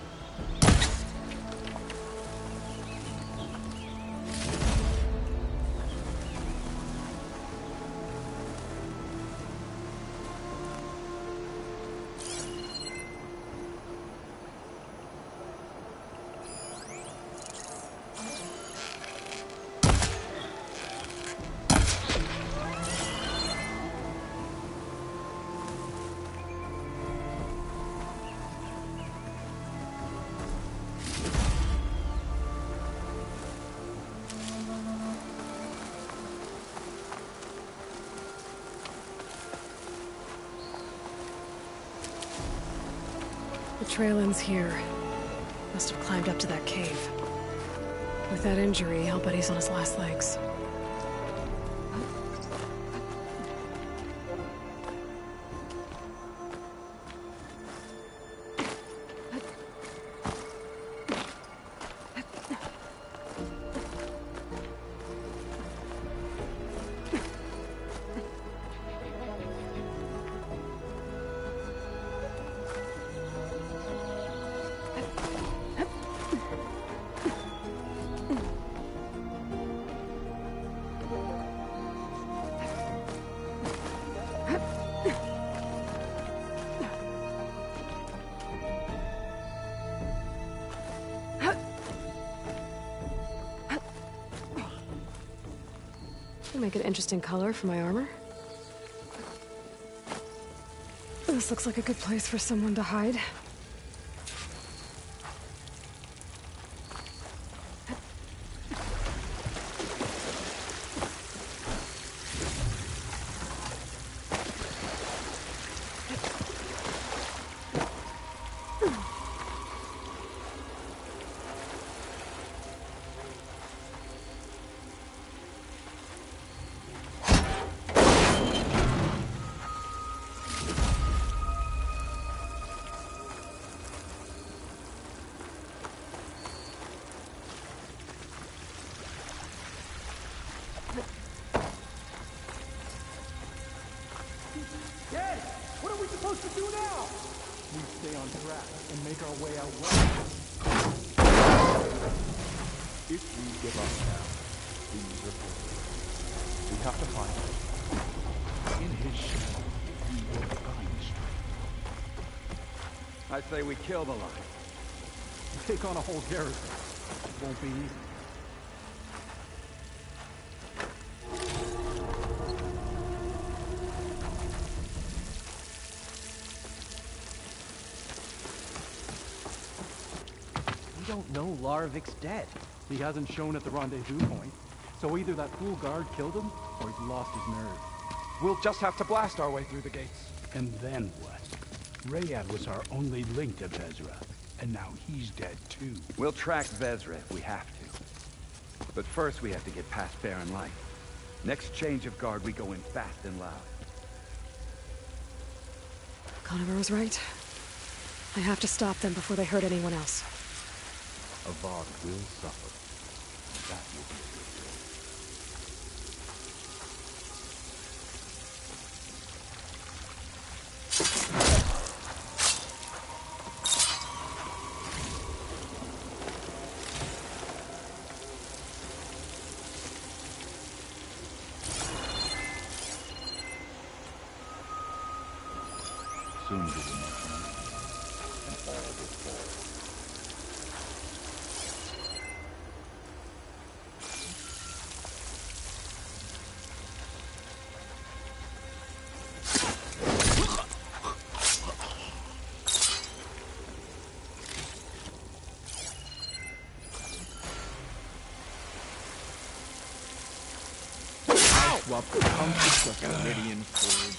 The trail ends here. Must have climbed up to that cave. With that injury, I'll bet he's on his last legs. Make an interesting color for my armor. This looks like a good place for someone to hide. I say we kill the line. Take on a whole garrison. It won't be easy. We don't know Larovic's dead. He hasn't shown at the rendezvous point. So either that fool guard killed him, or he's lost his nerve. We'll just have to blast our way through the gates. And then what? Rayad was our only link to Vezra, and now he's dead too. We'll track Vezra if we have to. But first we have to get past Barren Light. Next change of guard, we go in fast and loud. Conover was right. I have to stop them before they hurt anyone else. Avad will suffer. That will be a good thing. soon be with my friend. And all before. Swap the comforts of Meridian for this.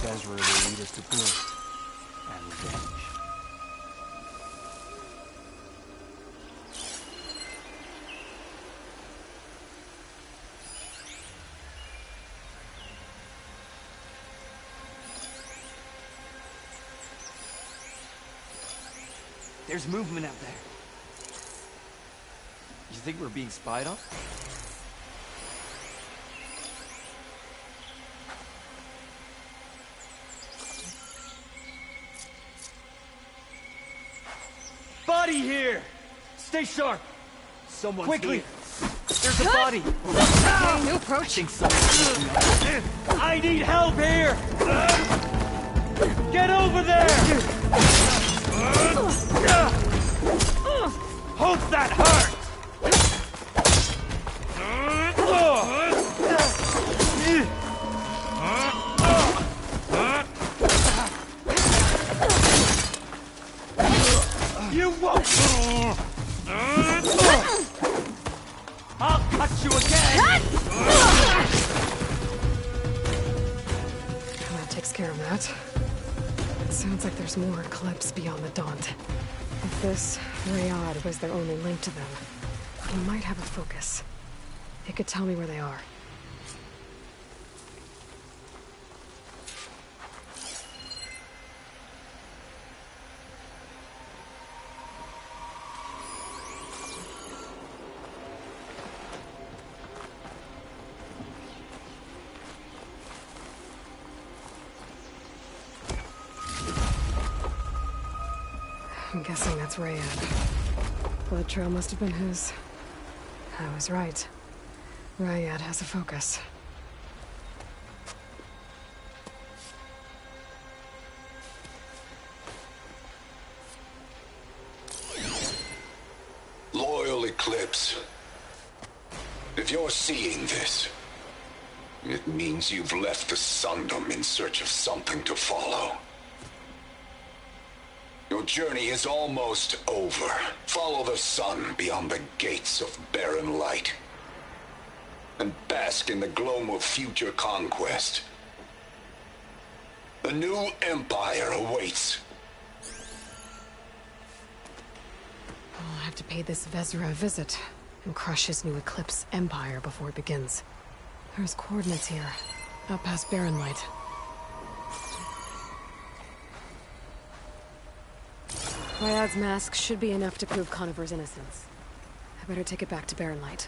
Ezra will lead us to growth and revenge. There's movement out there. You think we're being spied on? Body here! Stay sharp! Someone's Quickly! here. There's a body! New approach. I think someone's I need help here! Get over there! Hope that hurt! You won't! I'll cut you again! That takes care of that. It sounds like there's more Eclipse beyond the Daunt. If this Rayad was their only link to them, he might have a focus. It could tell me where they are. I'm guessing that's Rayad. Blood trail must have been his. I was right. Rayad has a focus. Loyal Eclipse. If you're seeing this, it means you've left the Sundom in search of something to follow. Your journey is almost over. Follow the sun beyond the gates of barren light, and bask in the gloam of future conquest. The new empire awaits. I'll have to pay this Vezra a visit and crush his new Eclipse empire before it begins. There's coordinates here, out past barren light. Rayad's mask should be enough to prove Conover's innocence. I better take it back to barren light.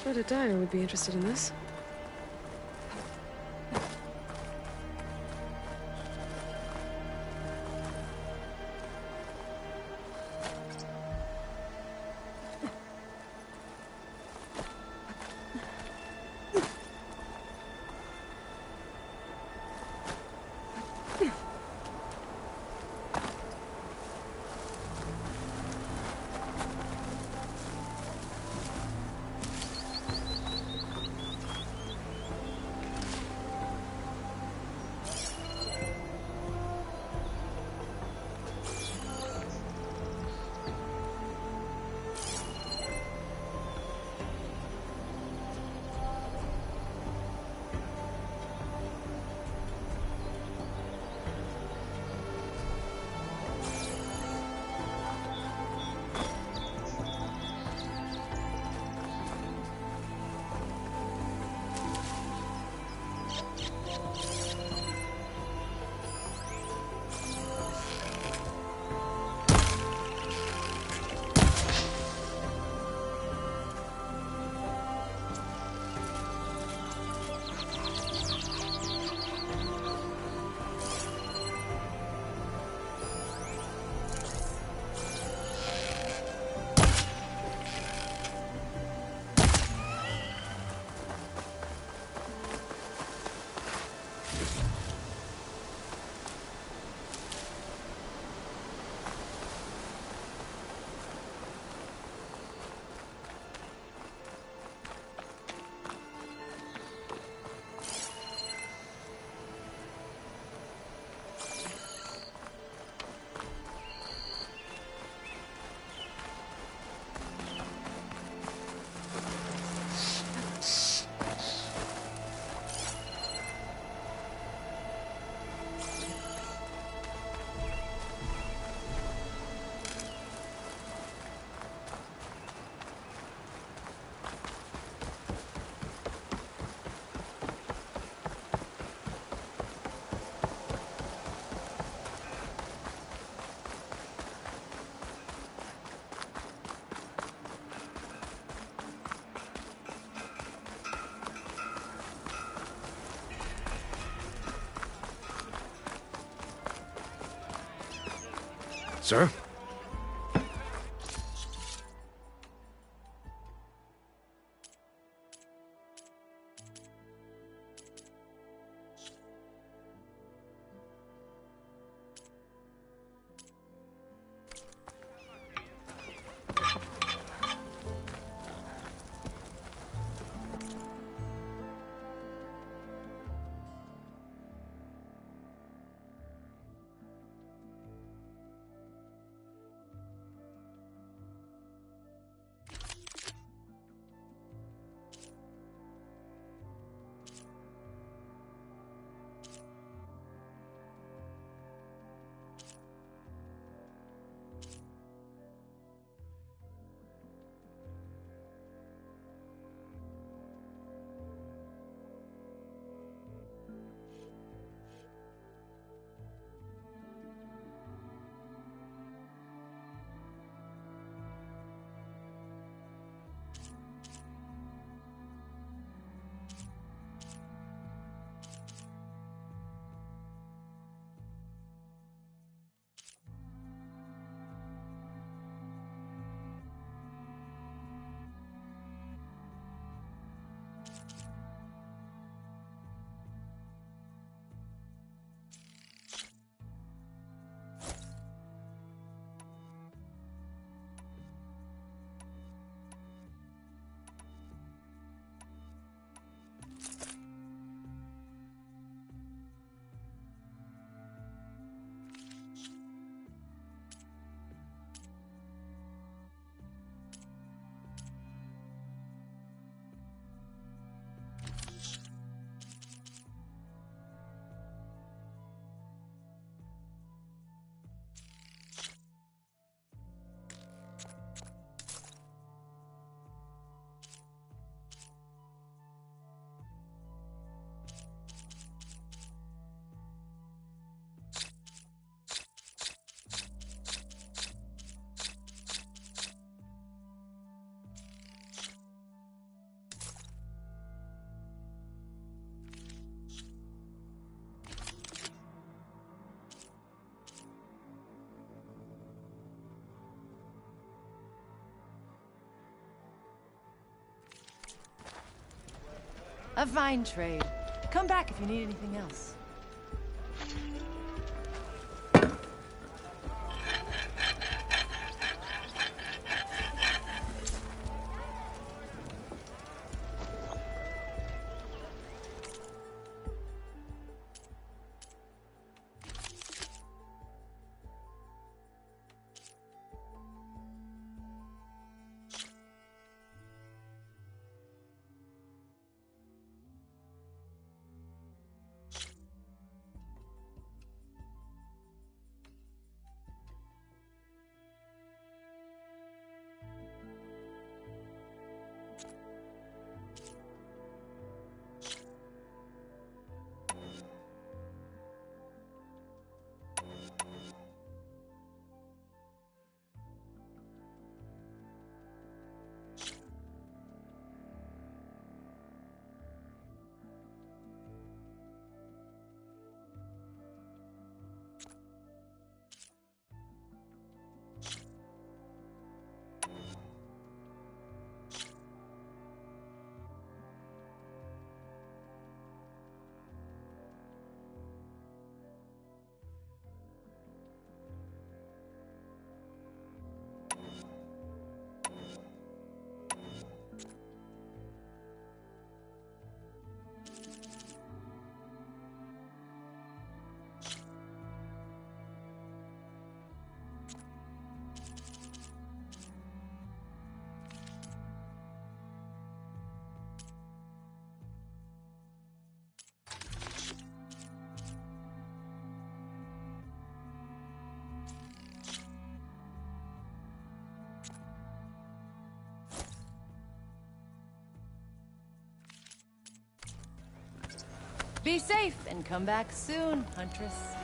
Bet a diner would be interested in this. Sir? A fine trade. Come back if you need anything else. Be safe and come back soon, Huntress.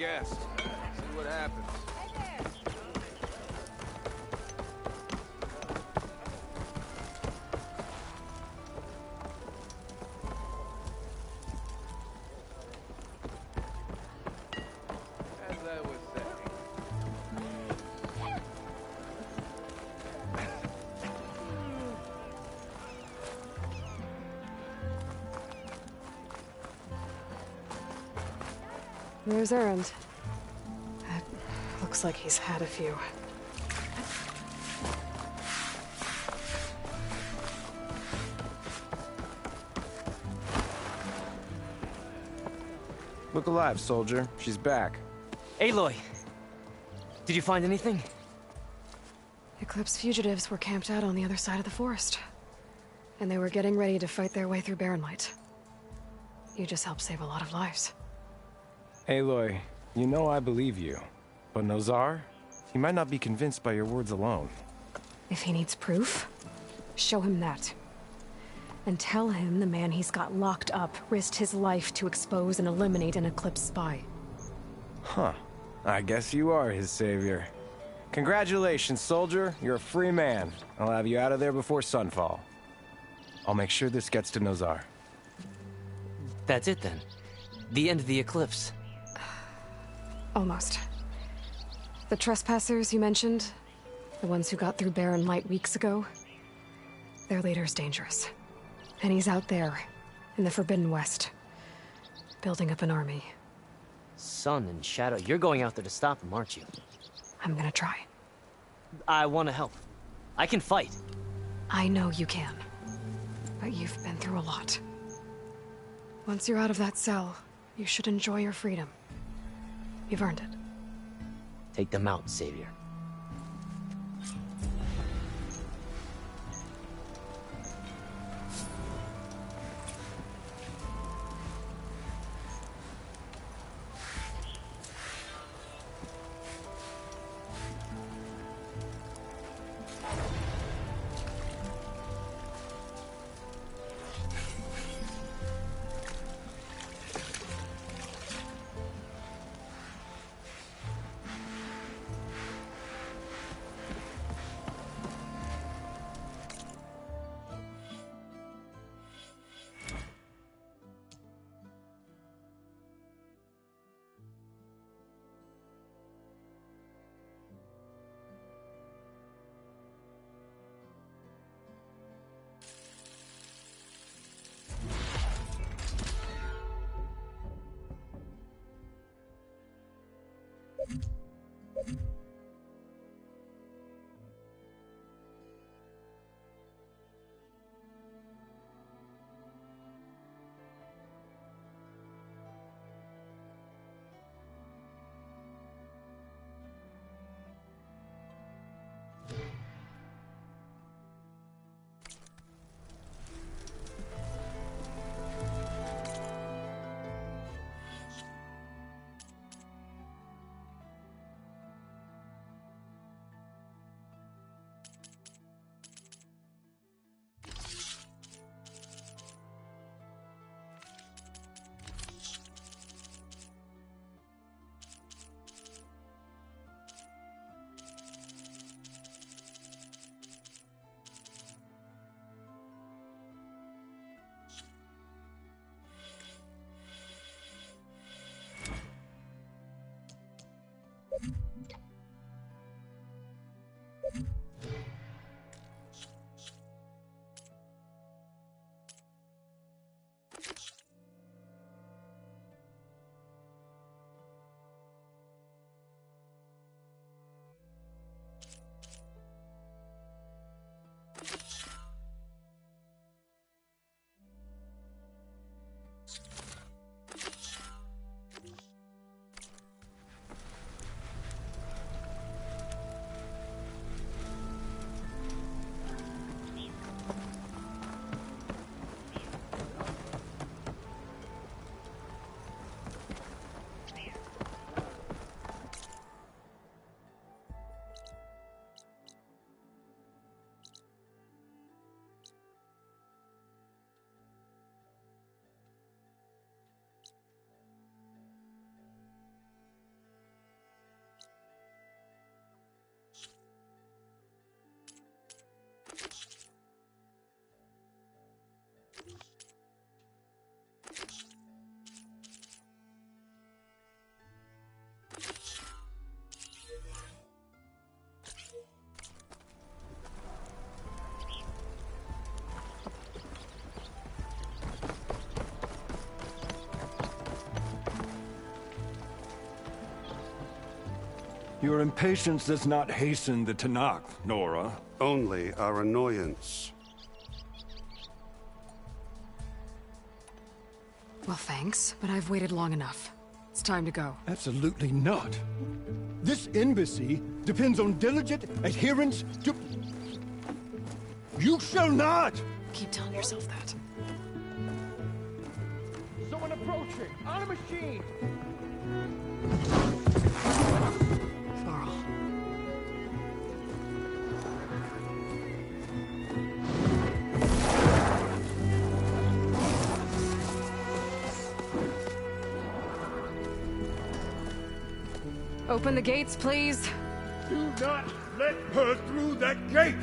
guess. See what happens. As I was saying. There's Errand. It looks like he's had a few. Look alive, soldier. She's back. Aloy! Did you find anything? Eclipse fugitives were camped out on the other side of the forest. And they were getting ready to fight their way through Barren Light. You just helped save a lot of lives. Aloy, you know I believe you. But Nozar? He might not be convinced by your words alone. If he needs proof, show him that. And tell him the man he's got locked up risked his life to expose and eliminate an Eclipse spy. Huh. I guess you are his savior. Congratulations, soldier. You're a free man. I'll have you out of there before sunfall. I'll make sure this gets to Nozar. That's it then. The end of the Eclipse. Almost. The trespassers you mentioned, the ones who got through Barren Light weeks ago, their leader's dangerous. And he's out there, in the Forbidden West, building up an army. Sun and Shadow, you're going out there to stop him, aren't you? I'm gonna try. I want to help. I can fight. I know you can. But you've been through a lot. Once you're out of that cell, you should enjoy your freedom. You've earned it. Take them out, Savior. Your impatience does not hasten the Tanakh, Nora. Only our annoyance. Well, thanks, but I've waited long enough. It's time to go. Absolutely not. This embassy depends on diligent adherence to... You shall not! Keep telling yourself that. Someone approaching! On a machine! Varl. Open the gates, please. Do not let her through that gate!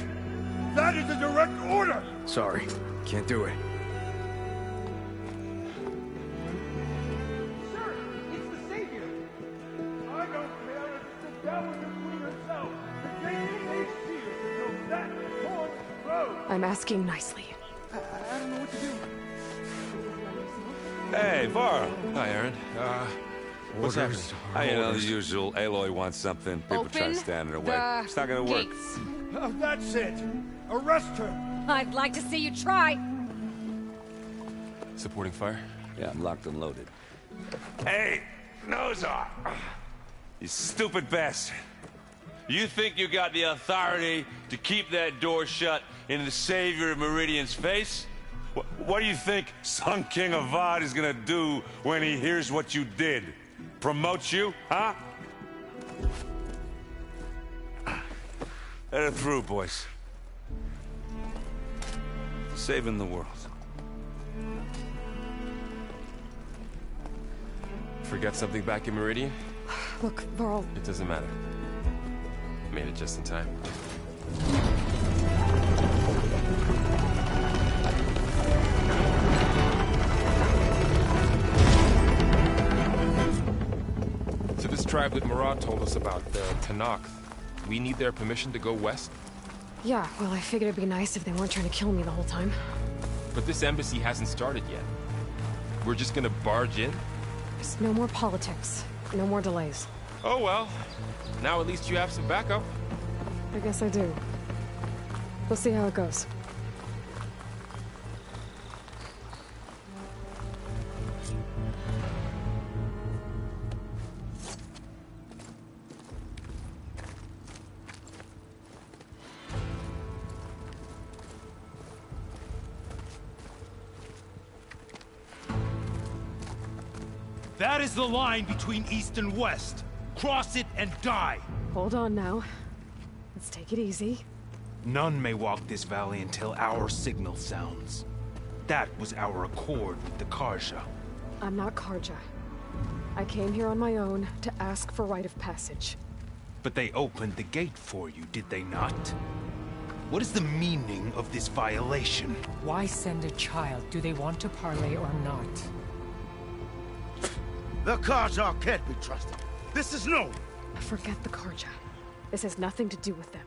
That is a direct order! Sorry, can't do it. Sir, it's the Savior! I don't care if it's the devil between herself. The gate is sealed until that horn blows! I'm asking nicely. I don't know what to do. Hey, Varl. Hi, Aaron. What's happening? You know, the usual. Aloy wants something. People try to stand in her way. It's not gonna work. That's it! Arrest her! I'd like to see you try. Supporting fire? Yeah, I'm locked and loaded. Hey, Nozar! You stupid bastard. You think you got the authority to keep that door shut in the Savior of Meridian's face? What do you think Sun King Avad is gonna do when he hears what you did? Promote you, huh? Let her through, boys. Saving the world. Forgot something back in Meridian? Look, Varl. It doesn't matter. Made it just in time. So this tribe that Murad told us about, the Tanakh, we need their permission to go west? Yeah, well, I figured it'd be nice if they weren't trying to kill me the whole time. But this embassy hasn't started yet. We're just gonna barge in? Just no more politics. No more delays. Oh well. Now at least you have some backup. I guess I do. We'll see how it goes. That is the line between East and West. Cross it and die. Hold on now. Let's take it easy. None may walk this valley until our signal sounds. That was our accord with the Karja. I'm not Karja. I came here on my own to ask for rite of passage. But they opened the gate for you, did they not? What is the meaning of this violation? Why send a child? Do they want to parley or not? The Karja can't be trusted. This is known. Forget the Karja. This has nothing to do with them.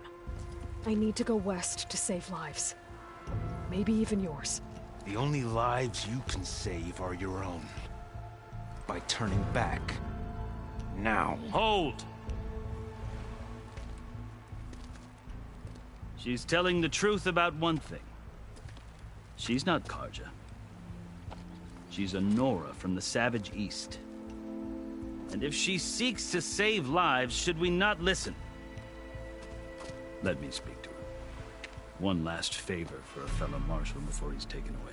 I need to go west to save lives. Maybe even yours. The only lives you can save are your own. By turning back. Now. Hold! She's telling the truth about one thing. She's not Karja. She's a Nora from the Savage East. And if she seeks to save lives, should we not listen? Let me speak to her. One last favor for a fellow marshal before he's taken away.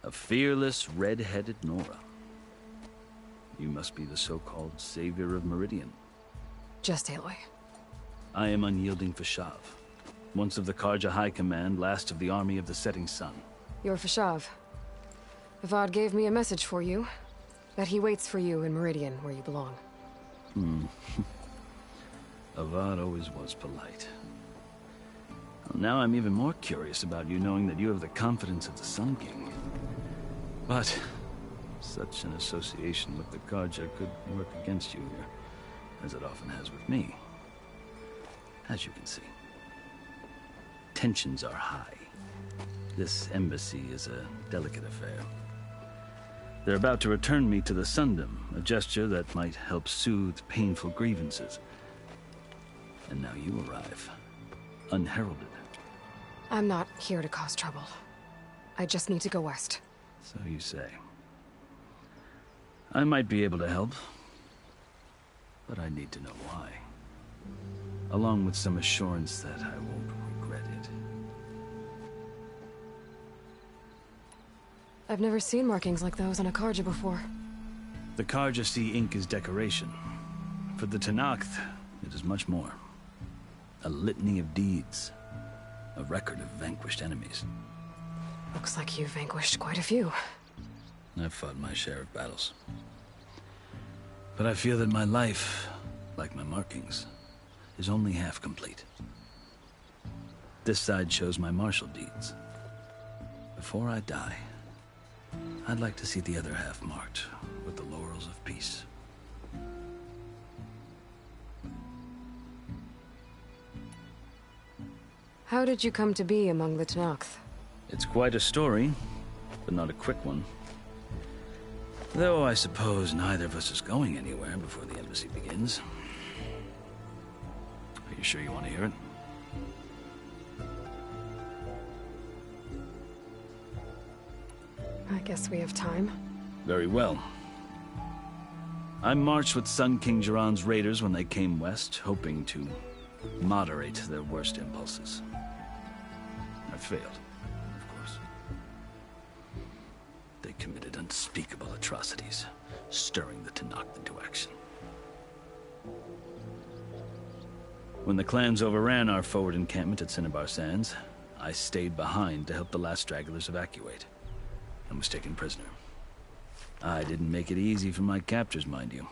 A fearless, red-headed Nora. You must be the so-called Savior of Meridian. Just Aloy. I am unyielding Fashav. Once of the Karja High Command, last of the army of the Setting Sun. You're Fashav. Avad gave me a message for you. That he waits for you in Meridian, where you belong. Avad always was polite. Well, now I'm even more curious about you knowing that you have the confidence of the Sun King. But such an association with the Karja could work against you here, as it often has with me. as you can see. Tensions are high. This embassy is a delicate affair. They're about to return me to the Sundom, a gesture that might help soothe painful grievances. And now you arrive, unheralded. I'm not here to cause trouble. I just need to go west. So you say. I might be able to help, but I need to know why. Along with some assurance that I won't regret it. I've never seen markings like those on a Karja before. The Karja see ink as decoration. For the Tenakth, it is much more. A litany of deeds. A record of vanquished enemies. Looks like you've vanquished quite a few. I've fought my share of battles. But I feel that my life, like my markings, is only half complete. This side shows my martial deeds. Before I die, I'd like to see the other half marked with the laurels of peace. How did you come to be among the Tenakth? It's quite a story, but not a quick one. Though I suppose neither of us is going anywhere before the embassy begins. Are you sure you want to hear it? I guess we have time. Very well. I marched with Sun King Jiran's raiders when they came west, hoping to moderate their worst impulses. I failed, of course. They committed unspeakable atrocities, stirring the Tenakth into action. When the clans overran our forward encampment at Cinnabar Sands, I stayed behind to help the last stragglers evacuate, and was taken prisoner. I didn't make it easy for my captors, mind you.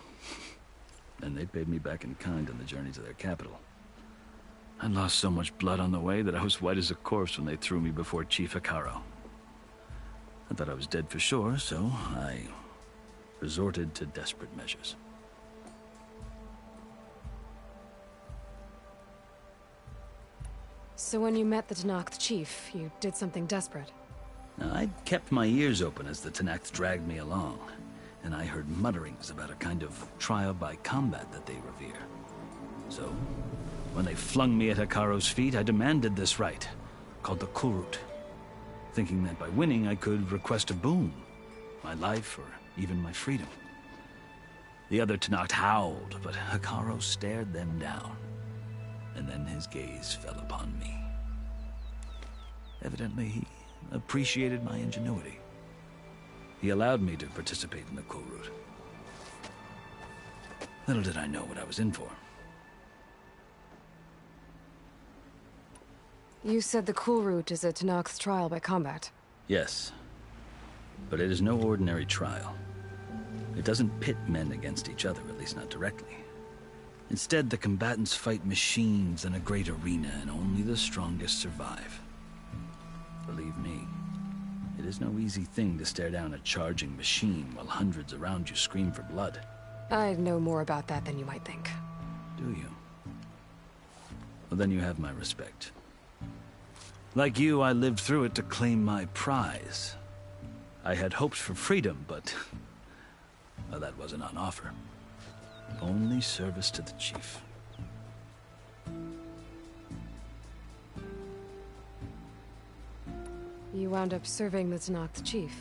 And they paid me back in kind on the journey to their capital. I lost so much blood on the way that I was white as a corpse when they threw me before Chief Hekaro. I thought I was dead for sure, so I resorted to desperate measures. So when you met the Tenakth chief, you did something desperate? Now, I'd kept my ears open as the Tenakth dragged me along, and I heard mutterings about a kind of trial by combat that they revere. So, when they flung me at Hekaro's feet, I demanded this right, called the Kulrut, thinking that by winning I could request a boon, my life or even my freedom. The other Tenakth howled, but Hekaro stared them down, and then his gaze fell upon me. Evidently, he appreciated my ingenuity. He allowed me to participate in the Kulrut. Little did I know what I was in for. You said the Kulrut is a Tenakth's trial by combat. Yes, but it is no ordinary trial. It doesn't pit men against each other, at least not directly. Instead, the combatants fight machines in a great arena, and only the strongest survive. Believe me, it is no easy thing to stare down a charging machine while hundreds around you scream for blood. I know more about that than you might think. Do you? Well, then you have my respect. Like you, I lived through it to claim my prize. I had hoped for freedom, but well, that wasn't on offer. Only service to the chief. You wound up serving the Tenakth chief.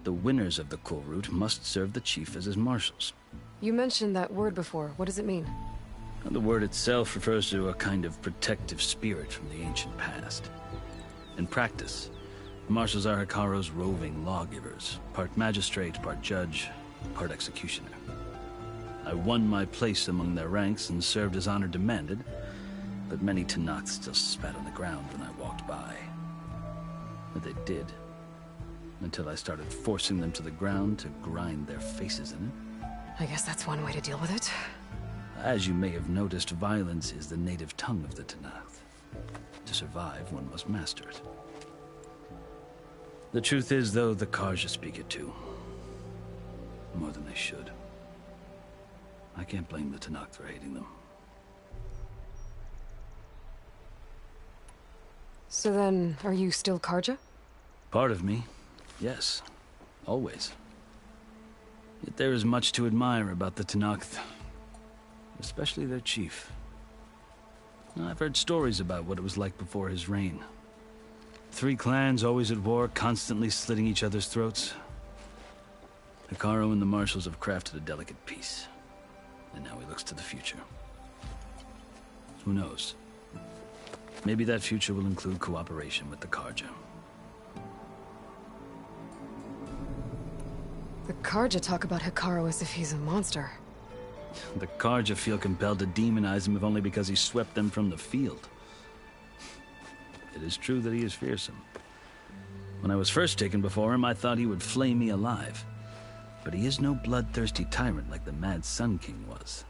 The winners of the Kulrut must serve the chief as his marshals. You mentioned that word before. What does it mean? And the word itself refers to a kind of protective spirit from the ancient past. In practice, marshals are Hekaro's roving lawgivers, part magistrate, part judge, part executioner. I won my place among their ranks and served as honor demanded, but many Tenakth still spat on the ground when I walked by. But they did, until I started forcing them to the ground to grind their faces in it. I guess that's one way to deal with it. As you may have noticed, violence is the native tongue of the Tenakth. To survive, one must master it. The truth is, though, the Karja speak it too. More than they should. I can't blame the Tenakth for hating them. So then, are you still Karja? Part of me, yes. Always. Yet there is much to admire about the Tenakth. Especially their chief. I've heard stories about what it was like before his reign. 3 clans always at war, constantly slitting each other's throats. Hekarro and the Marshals have crafted a delicate peace. And now he looks to the future. Who knows? Maybe that future will include cooperation with the Karja. The Karja talk about Hekarro as if he's a monster. The Karja feel compelled to demonize him if only because he swept them from the field. It is true that he is fearsome. When I was first taken before him, I thought he would flay me alive. But he is no bloodthirsty tyrant like the Mad Sun King was.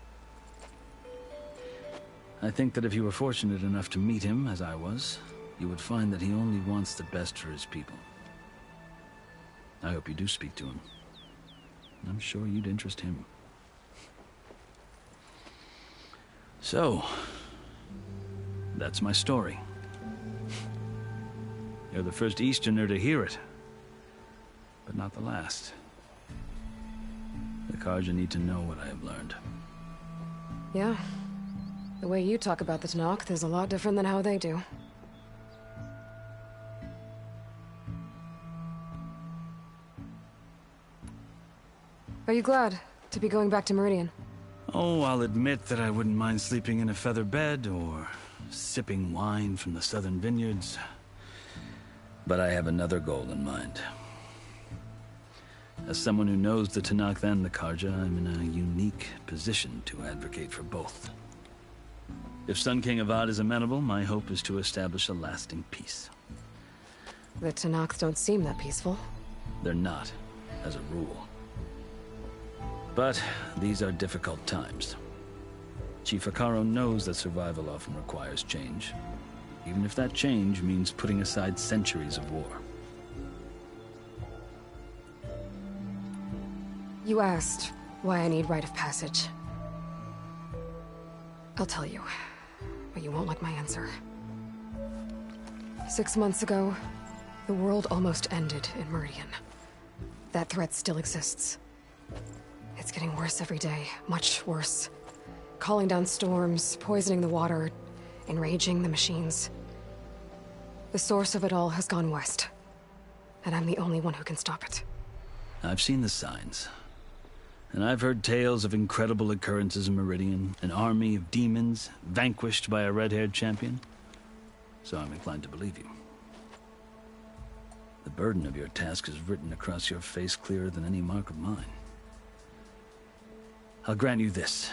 I think that if you were fortunate enough to meet him, as I was, you would find that he only wants the best for his people. I hope you do speak to him. I'm sure you'd interest him. So, that's my story. You're the first Easterner to hear it, but not the last. The Karja need to know what I have learned. Yeah. The way you talk about the Tenakth is a lot different than how they do. Are you glad to be going back to Meridian? Oh, I'll admit that I wouldn't mind sleeping in a feather bed or sipping wine from the southern vineyards. But I have another goal in mind. As someone who knows the Tenakth and the Karja, I'm in a unique position to advocate for both. If Sun King Avad is amenable, my hope is to establish a lasting peace. The Tenakth don't seem that peaceful. They're not, as a rule. But these are difficult times. Chief Hekarro knows that survival often requires change, even if that change means putting aside centuries of war. You asked why I need rite of passage. I'll tell you, but you won't like my answer. 6 months ago, the world almost ended in Meridian. That threat still exists. It's getting worse every day, much worse. Calling down storms, poisoning the water, enraging the machines. The source of it all has gone west, and I'm the only one who can stop it. I've seen the signs. And I've heard tales of incredible occurrences in Meridian, an army of demons vanquished by a red-haired champion. So I'm inclined to believe you. The burden of your task is written across your face clearer than any mark of mine. I'll grant you this,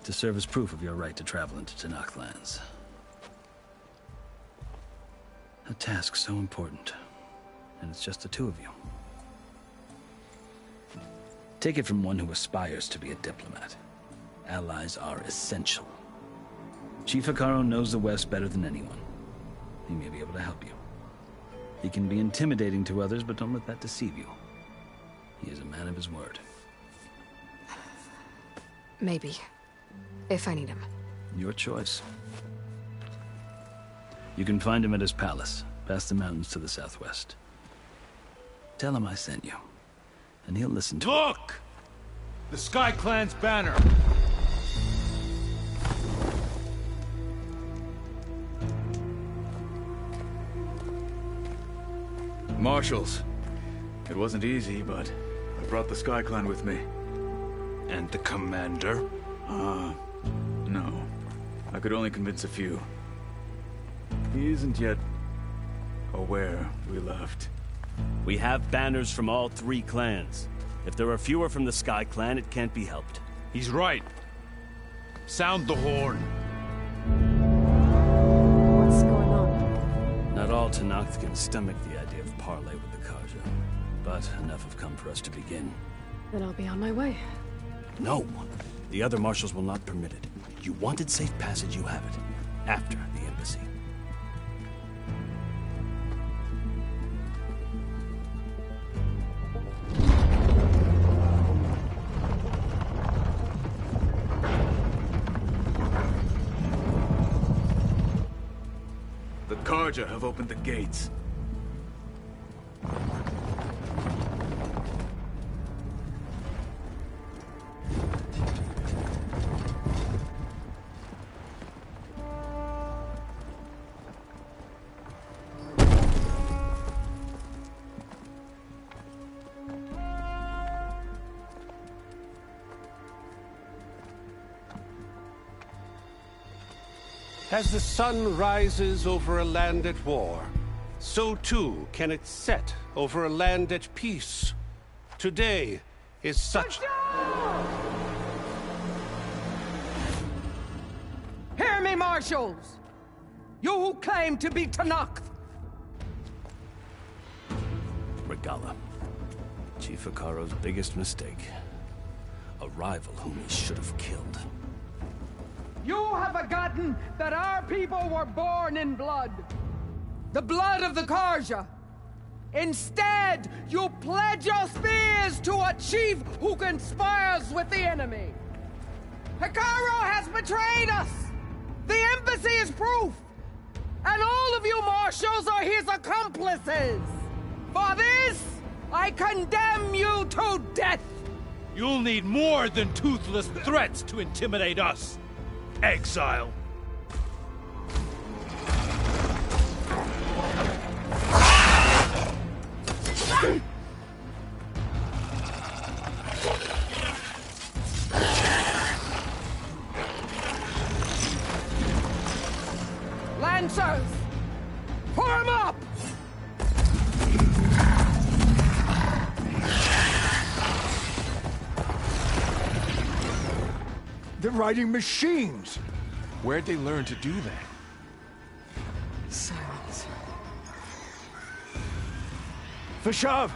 to serve as proof of your right to travel into Tenakth lands. A task so important, and it's just the 2 of you. Take it from one who aspires to be a diplomat. Allies are essential. Chief Hekarro knows the West better than anyone. He may be able to help you. He can be intimidating to others, but don't let that deceive you. He is a man of his word. Maybe. If I need him. Your choice. You can find him at his palace, past the mountains to the southwest. Tell him I sent you, and he'll listen to it. Look! The Sky Clan's banner! Marshals. It wasn't easy, but I brought the Sky Clan with me. And the commander? No. I could only convince a few. He isn't yet aware we left. We have banners from all 3 clans. If there are fewer from the Sky Clan, it can't be helped. He's right. Sound the horn. What's going on? Not all Tenakth can stomach the idea of parley with the Karja, but enough have come for us to begin. Then I'll be on my way. No. The other marshals will not permit it. You wanted safe passage, you have it. After the embassy. The Karja have opened the gates. As the sun rises over a land at war, so too can it set over a land at peace. Today is such... Hear me, marshals! You who claim to be Tanakhth! Regala. Chief Hikaro's biggest mistake. A rival whom he should have killed. You have forgotten that our people were born in blood. The blood of the Karja. Instead, you pledge your spears to a chief who conspires with the enemy. Hikaro has betrayed us. The embassy is proof. And all of you marshals are his accomplices. For this, I condemn you to death. You'll need more than toothless threats to intimidate us. Exile. Lancers, form up! They're riding machines! Where'd they learn to do that? Silence. Vashav!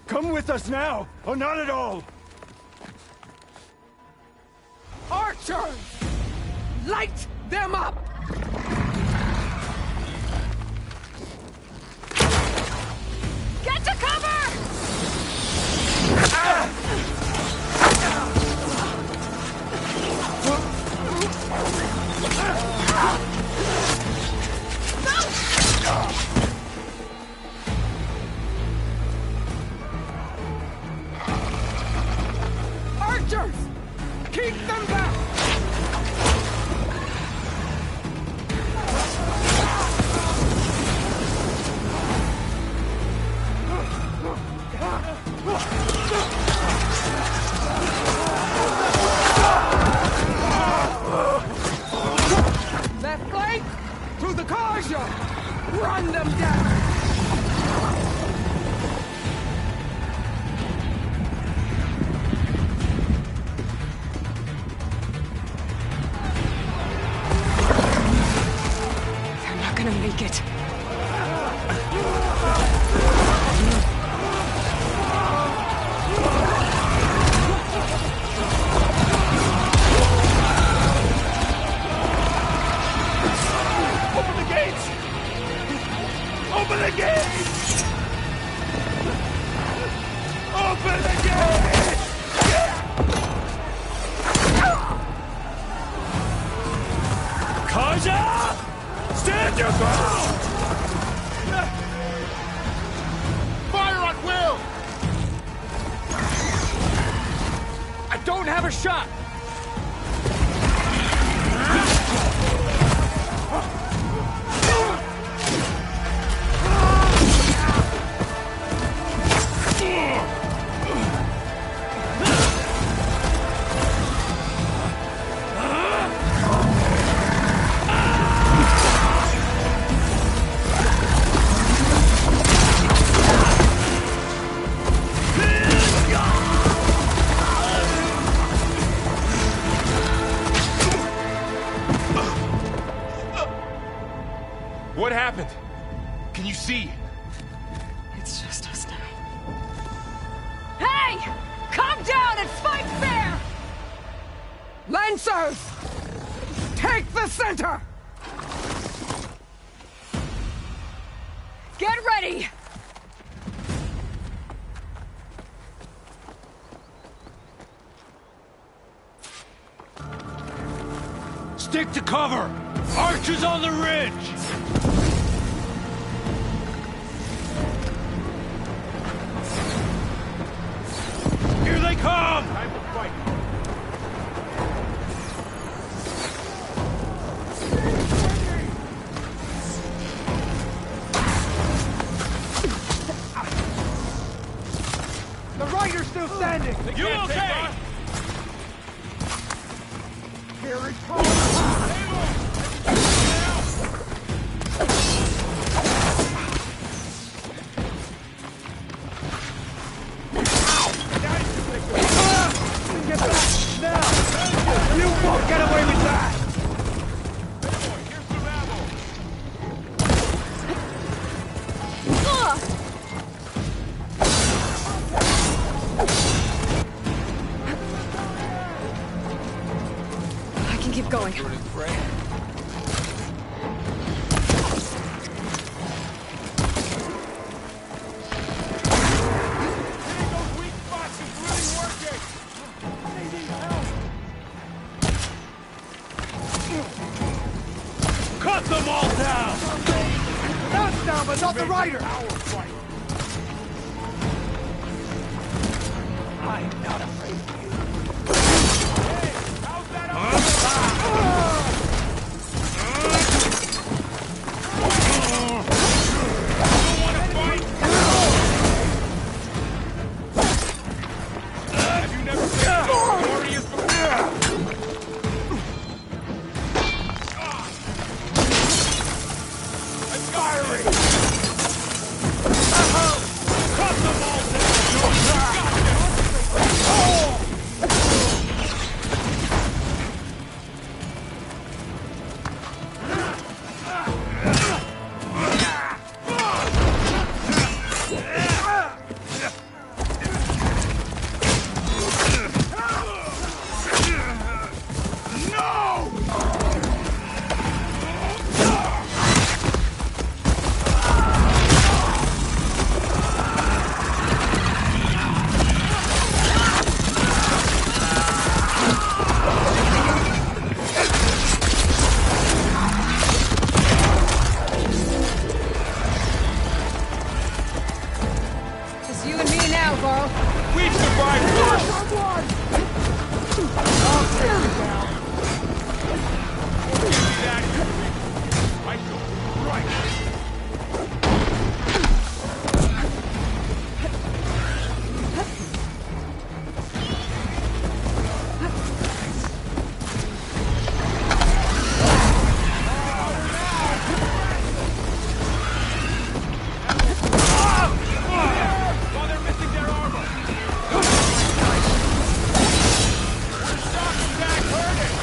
Come with us now, or not at all! Archers! Light them up! Get to cover! Archers! Keep them back! Left flank! To the Karja! Run them down! They're not gonna make it. Open the gates! Open the gates! Open the gates! Karja! Stand your ground! Fire at will! I don't have a shot! What happened? Can you see? It's just us now. Hey! Calm down and fight fair! Lancers! Take the center! Get ready! Stick to cover! Archers on the ridge! You okay? Here it comes! Get back now! You won't get away with that! I can keep going. Cut them all down! Not down, but not the rider! I'm not afraid of you. Hey, how's that? Have you never been glorious before? Just you and me now, Carl. We've survived worse! I'll take you down. Give me that. I feel right. While they're missing their armor. We're shocking back, hurting.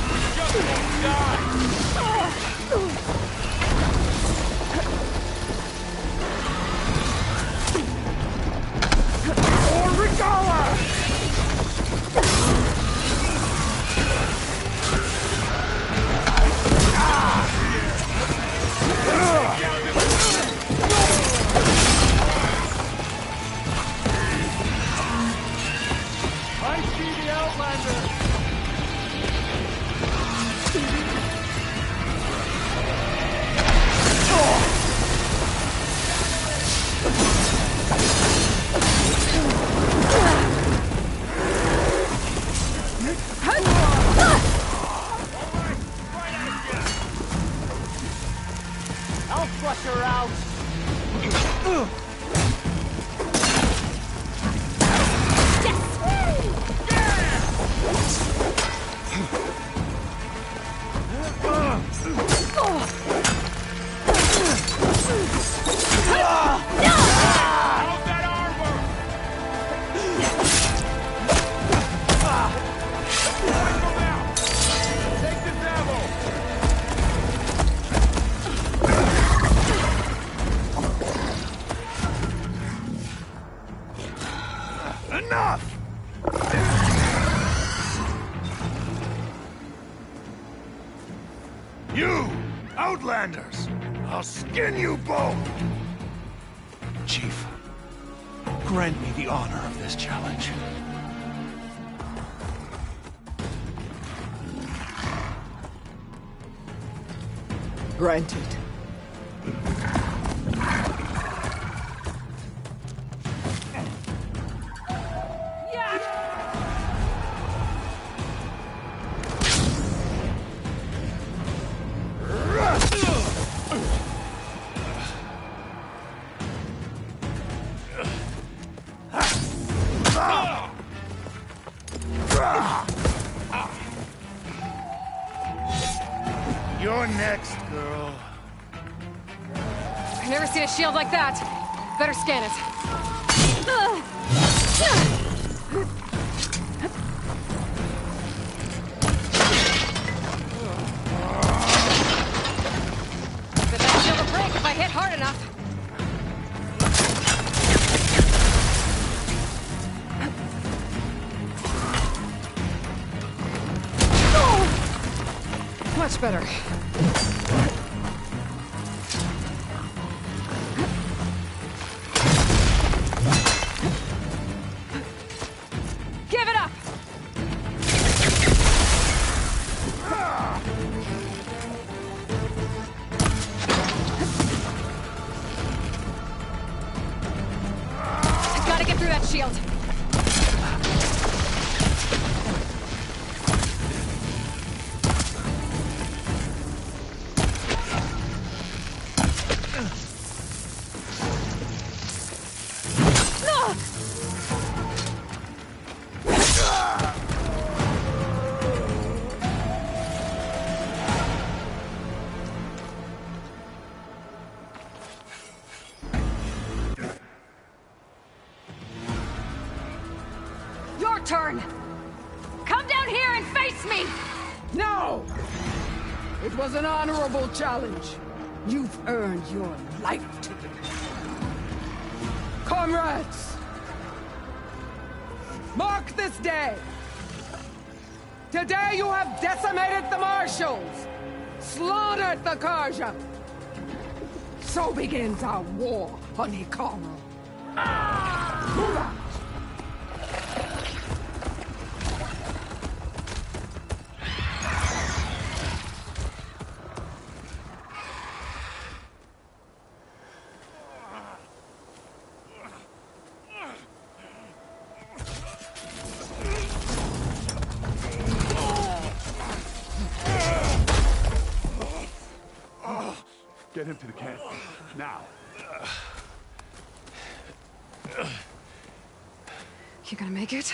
We just won't die. Or Regala! I see the Outlander! I'll flush her out! How's that armor? Wipe them out! Take this ammo! Enough! You, Outlanders! I'll skin you both! Chief, grant me the honor of this challenge. Granted. You're next, girl. I've never seen a shield like that. Better scan it. Bet that shield will break if I hit hard enough. Much better. Give it up! I gotta get through that shield. Your turn! Come down here and face me! No! It was an honorable challenge. You've earned your life ticket. Comrades! Mark this day! Today you have decimated the Marshals! Slaughtered the Karja! So begins our war, honey coral. Hoorah! Get him to the camp. Now. You gonna make it?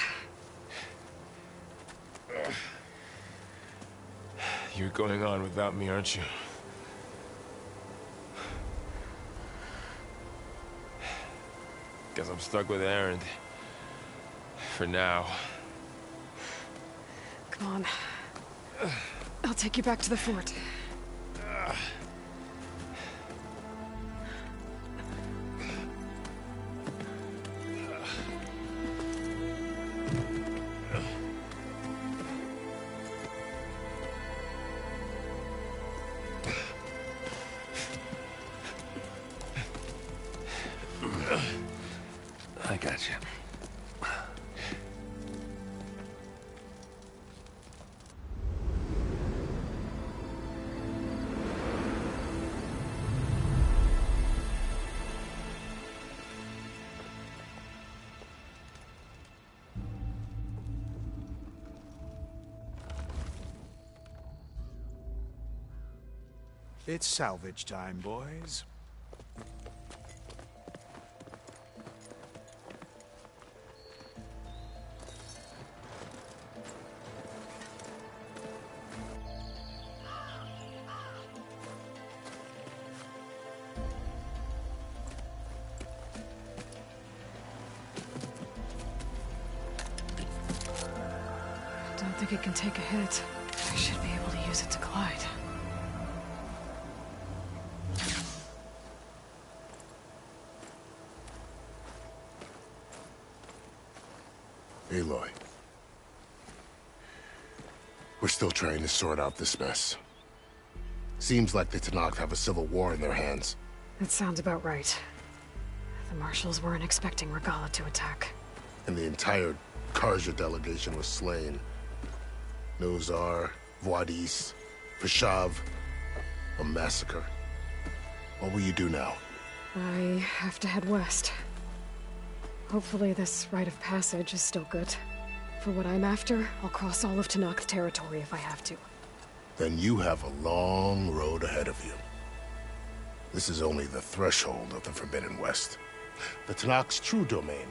You're going on without me, aren't you? Guess I'm stuck with Aaron. For now. Come on. I'll take you back to the fort. I got you. It's salvage time, boys. Don't think it can take a hit. I should be able to use it to glide. Aloy. We're still trying to sort out this mess. Seems like the Tenakth have a civil war in their hands. That sounds about right. The Marshals weren't expecting Regalla to attack. And the entire Karja delegation was slain. Nozar, Voidis, Vishav, a massacre. What will you do now? I have to head west. Hopefully this rite of passage is still good. For what I'm after, I'll cross all of Tenakth territory if I have to. Then you have a long road ahead of you. This is only the threshold of the Forbidden West. The Tenakth's true domain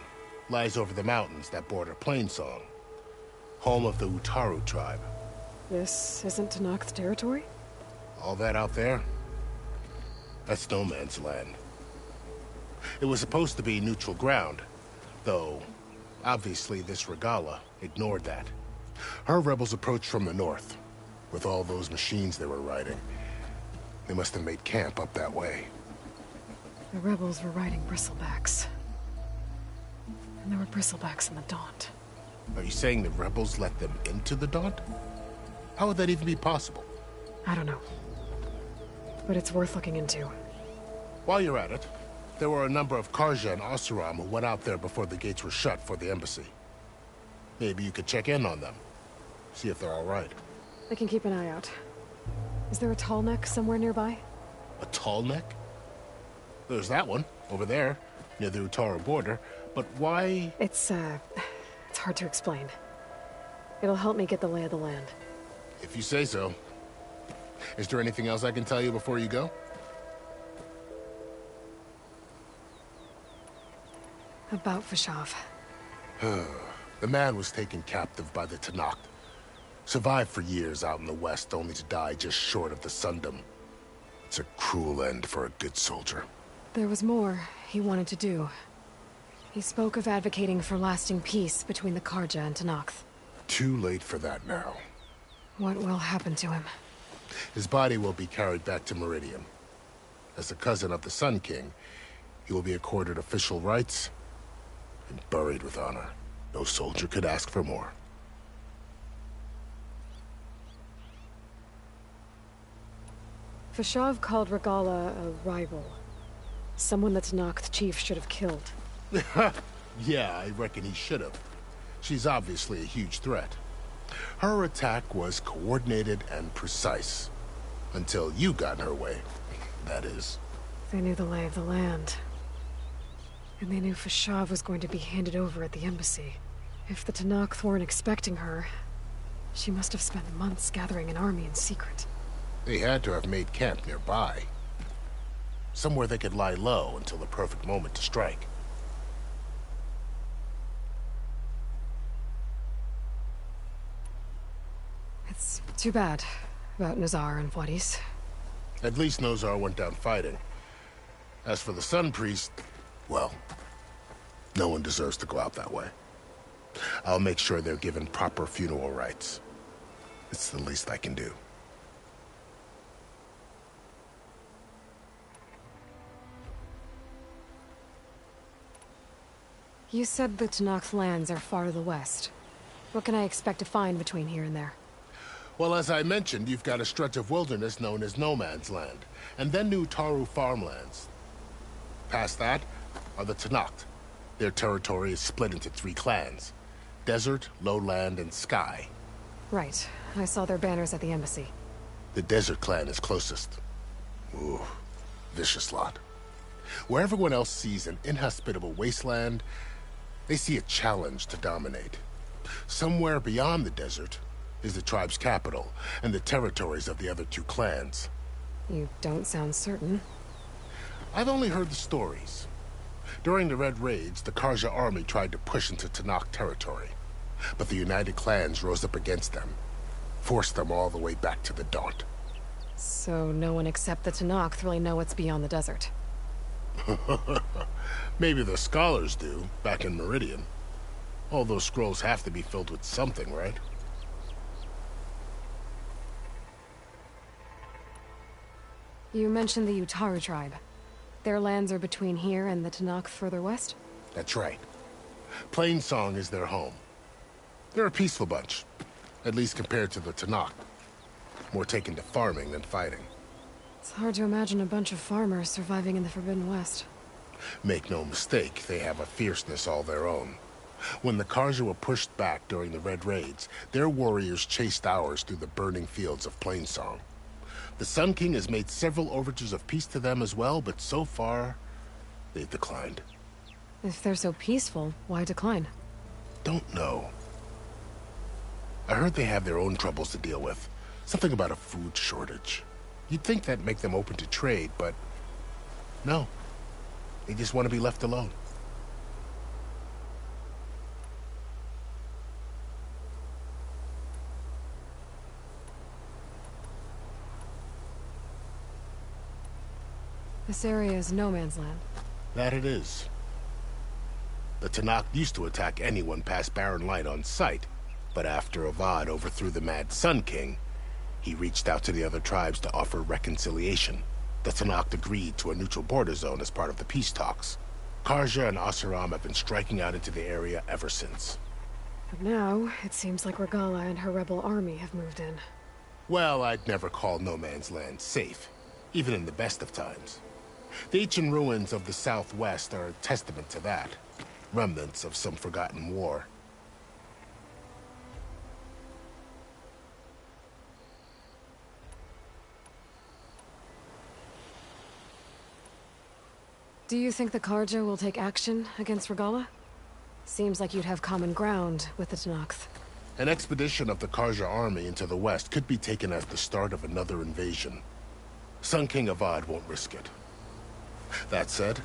lies over the mountains that border Plainsong, home of the Utaru tribe. This isn't Tenakth territory? All that out there? That's no man's land. It was supposed to be neutral ground, though obviously this Regala ignored that. Her rebels approached from the north, with all those machines they were riding. They must have made camp up that way. The rebels were riding bristlebacks. And there were bristlebacks in the Daunt. Are you saying the rebels let them into the Daunt? How would that even be possible? I don't know. But it's worth looking into. While you're at it, there were a number of Karja and Oseram who went out there before the gates were shut for the embassy. Maybe you could check in on them. See if they're all right. I can keep an eye out. Is there a tall neck somewhere nearby? A tall neck? There's that one, over there, near the Utara border. But why? It's hard to explain. It'll help me get the lay of the land. If you say so. Is there anything else I can tell you before you go? About Fashav. The man was taken captive by the Tenakth. Survived for years out in the west, only to die just short of the Sundom. It's a cruel end for a good soldier. There was more he wanted to do. He spoke of advocating for lasting peace between the Karja and Tenakth. Too late for that now. What will happen to him? His body will be carried back to Meridian. As a cousin of the Sun King, he will be accorded official rights and buried with honor. No soldier could ask for more. Fashav called Regala a rival. Someone the Tenakth chief should have killed. Yeah, I reckon he should have. She's obviously a huge threat. Her attack was coordinated and precise. Until you got in her way, that is. They knew the lay of the land. And they knew Fashav was going to be handed over at the embassy. If the Tenakth weren't expecting her, she must have spent months gathering an army in secret. They had to have made camp nearby. Somewhere they could lie low until the perfect moment to strike. It's too bad about Nazar and Wadis. At least Nozar went down fighting. As for the Sun Priest, well, no one deserves to go out that way. I'll make sure they're given proper funeral rites. It's the least I can do. You said the Tenakth lands are far to the west. What can I expect to find between here and there? Well, as I mentioned, you've got a stretch of wilderness known as No Man's Land, and then New Taru farmlands. Past that are the Tenakth. Their territory is split into 3 clans: Desert, Lowland, and Sky. Right. I saw their banners at the embassy. The Desert clan is closest. Ooh, vicious lot. Where everyone else sees an inhospitable wasteland, they see a challenge to dominate. Somewhere beyond the desert is the tribe's capital and the territories of the other 2 clans. You don't sound certain. I've only heard the stories. During the Red Raids, the Karja army tried to push into Tenakth territory, but the United Clans rose up against them, forced them all the way back to the Daunt. So no one except the Tenakth really know what's beyond the desert. Maybe the scholars do, back in Meridian. All those scrolls have to be filled with something, right? You mentioned the Utaru tribe. Their lands are between here and the Tenakth further west? That's right. Plainsong is their home. They're a peaceful bunch, at least compared to the Tenakth. More taken to farming than fighting. It's hard to imagine a bunch of farmers surviving in the Forbidden West. Make no mistake, they have a fierceness all their own. When the Karja were pushed back during the Red Raids, their warriors chased ours through the burning fields of Plainsong. The Sun King has made several overtures of peace to them as well, but so far, they've declined. If they're so peaceful, why decline? Don't know. I heard they have their own troubles to deal with. Something about a food shortage. You'd think that'd make them open to trade, but no. They just want to be left alone. This area is no man's land. That it is. The Tanakh used to attack anyone past Barren Light on sight, but after Avad overthrew the Mad Sun King, he reached out to the other tribes to offer reconciliation. The Tanakh agreed to a neutral border zone as part of the peace talks. Karja and Asuram have been striking out into the area ever since. But now, it seems like Regala and her rebel army have moved in. Well, I'd never call no man's land safe, even in the best of times. The ancient ruins of the Southwest are a testament to that. Remnants of some forgotten war. Do you think the Karja will take action against Regala? Seems like you'd have common ground with the Tanakh. An expedition of the Karja army into the west could be taken as the start of another invasion. Sun King Avad won't risk it. That said,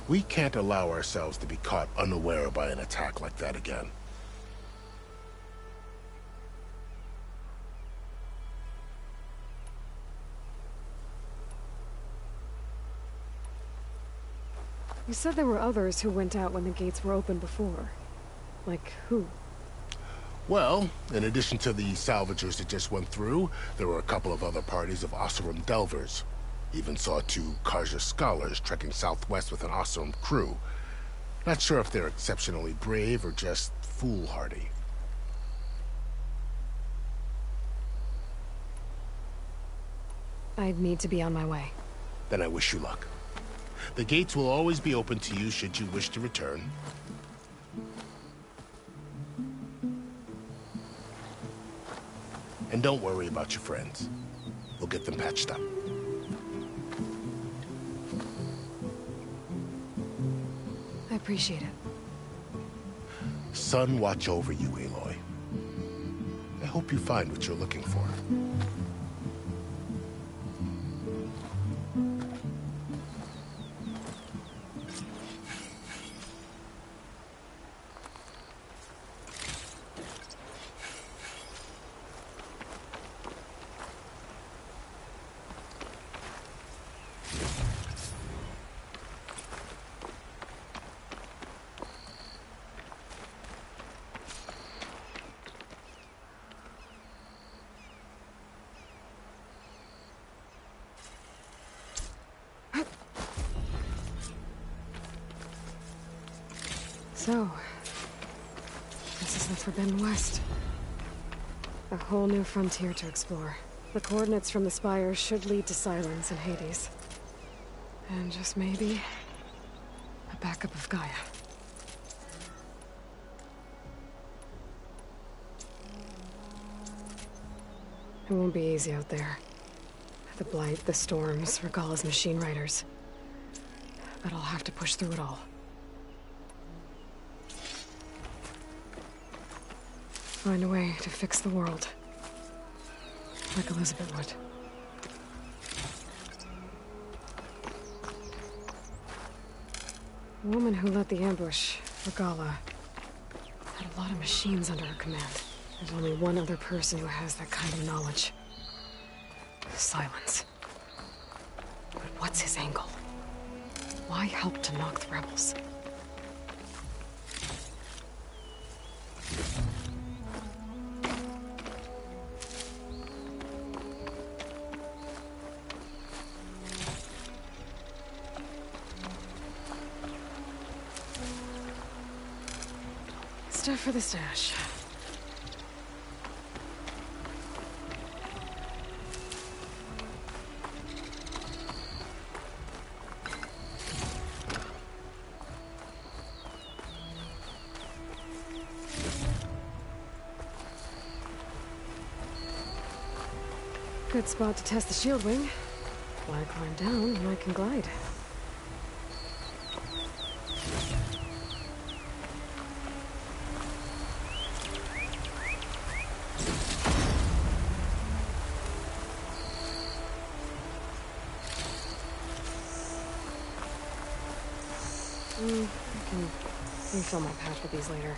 we can't allow ourselves to be caught unaware by an attack like that again. You said there were others who went out when the gates were open before. Like who? Well, in addition to the salvagers that just went through, there were a couple of other parties of Asuram delvers. Even saw 2 Karja scholars trekking southwest with an Asuram crew. Not sure if they're exceptionally brave or just foolhardy. I'd need to be on my way. Then I wish you luck. The gates will always be open to you should you wish to return. And don't worry about your friends. We'll get them patched up. I appreciate it. Sun watch over you, Aloy. I hope you find what you're looking for. So, this is the Forbidden West. A whole new frontier to explore. The coordinates from the spires should lead to Silence and Hades. And just maybe, a backup of Gaia. It won't be easy out there. The Blight, the Storms, Regala's machine riders. But I'll have to push through it all. Find a way to fix the world. Like Elizabeth would. The woman who led the ambush, Regala, had a lot of machines under her command. There's only one other person who has that kind of knowledge. Silence. But what's his angle? Why help to knock the rebels? Stuff for the stash. Good spot to test the shield wing. Why climb down when I can glide? I can refill my patch with these later.